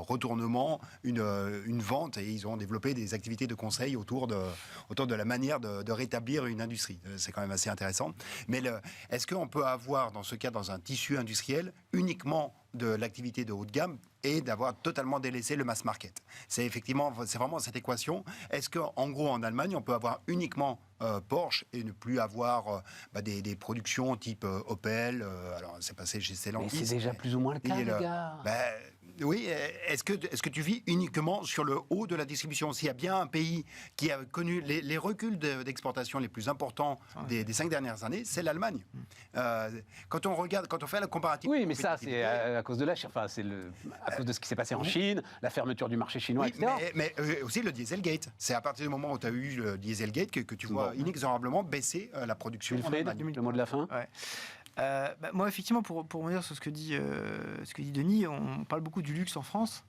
retournement une vente et ils ont développé des activités de conseil autour de la manière de rétablir une industrie. C'est quand même assez intéressant. Mais est-ce qu'on peut avoir dans ce cas, dans un tissu industriel, uniquement de l'activité de haut de gamme et d'avoir totalement délaissé le mass market? C'est vraiment cette équation. Est-ce qu'en gros, en Allemagne, on peut avoir uniquement Porsche et ne plus avoir des productions type Opel, alors c'est passé chez Stellantis. Mais c'est déjà plus ou moins le cas, les gars. Oui, est-ce que tu vis uniquement sur le haut de la distribution? S'il y a bien un pays qui a connu les reculs d'exportation les plus importants des 5 dernières années, c'est l'Allemagne. Quand on fait la comparative... Oui, mais ça, c'est à cause de à cause de ce qui s'est passé en Chine, la fermeture du marché chinois, oui, etc. Mais aussi le Dieselgate. C'est à partir du moment où tu as eu le Dieselgate que tu vois inexorablement baisser la production. Wilfried, le mot de la fin. Ouais. Moi, effectivement, pour revenir sur ce que dit Denis, on parle beaucoup du luxe en France.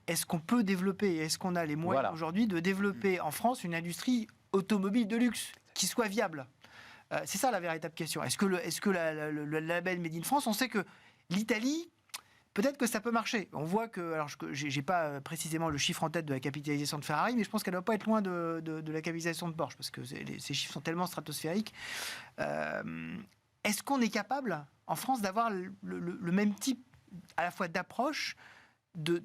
Est-ce qu'on peut développer, est-ce qu'on a les moyens aujourd'hui de développer en France une industrie automobile de luxe qui soit viable? C'est ça la véritable question. Est-ce que le label Made in France, on sait que l'Italie, peut-être que ça peut marcher. On voit que, alors je n'ai pas précisément le chiffre en tête de la capitalisation de Ferrari, mais je pense qu'elle ne doit pas être loin de la capitalisation de Porsche, parce que ces chiffres sont tellement stratosphériques. Est-ce qu'on est capable, en France, d'avoir le même type à la fois d'approche, de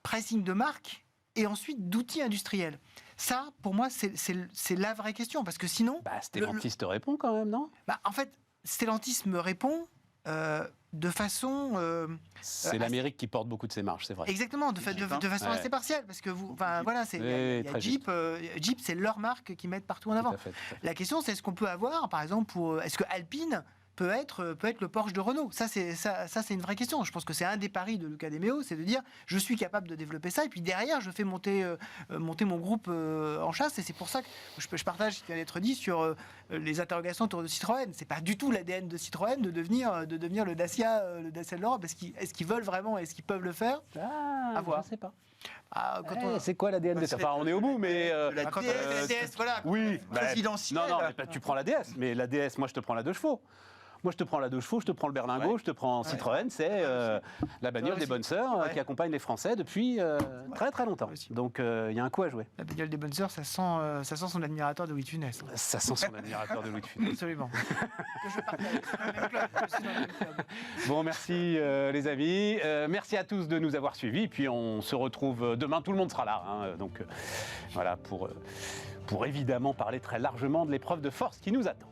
pricing de marque et ensuite d'outils industriels? Ça, pour moi, c'est la vraie question, parce que sinon... Stellantis te répond quand même, non? En fait, Stellantis me répond de façon... c'est l'Amérique qui porte beaucoup de ses marges, c'est vrai. Exactement, de façon assez partielle, parce que voilà, il y a Jeep, Jeep, c'est leur marque qu'ils mettent partout en avant. Tout à fait. La question, c'est est-ce qu'on peut avoir, par exemple, est-ce que Alpine peut être le Porsche de Renault? Ça, c'est une vraie question. Je pense que c'est un des paris de Luca de Meo, c'est de dire, je suis capable de développer ça, et puis derrière, je fais monter mon groupe en chasse, et c'est pour ça que je partage ce qui vient d'être dit sur les interrogations autour de Citroën. C'est pas du tout l'ADN de Citroën de devenir le Dacia de l'Europe. Est-ce qu'ils veulent vraiment, est-ce qu'ils peuvent le faire? À voir. Je ne sais pas. C'est quoi l'ADN de ça? Enfin, on est au bout, mais... la DS, voilà. Oui, présidentielle. Non, mais tu prends la DS, mais la DS, moi je te prends la 2 chevaux. Moi, je te prends la 2 chevaux, je te prends le berlingot, je te prends Citroën. C'est la bagnole des bonnes sœurs qui accompagne les Français depuis très très longtemps. Donc, il y a un coup à jouer. La bagnole des bonnes sœurs, ça sent son admirateur de Louis de Funès. Ça sent son admirateur de Louis de Funès. Absolument. Je partage. Bon, merci les amis. Merci à tous de nous avoir suivis. Puis, on se retrouve demain. Tout le monde sera là. Donc, voilà, pour évidemment parler très largement de l'épreuve de force qui nous attend.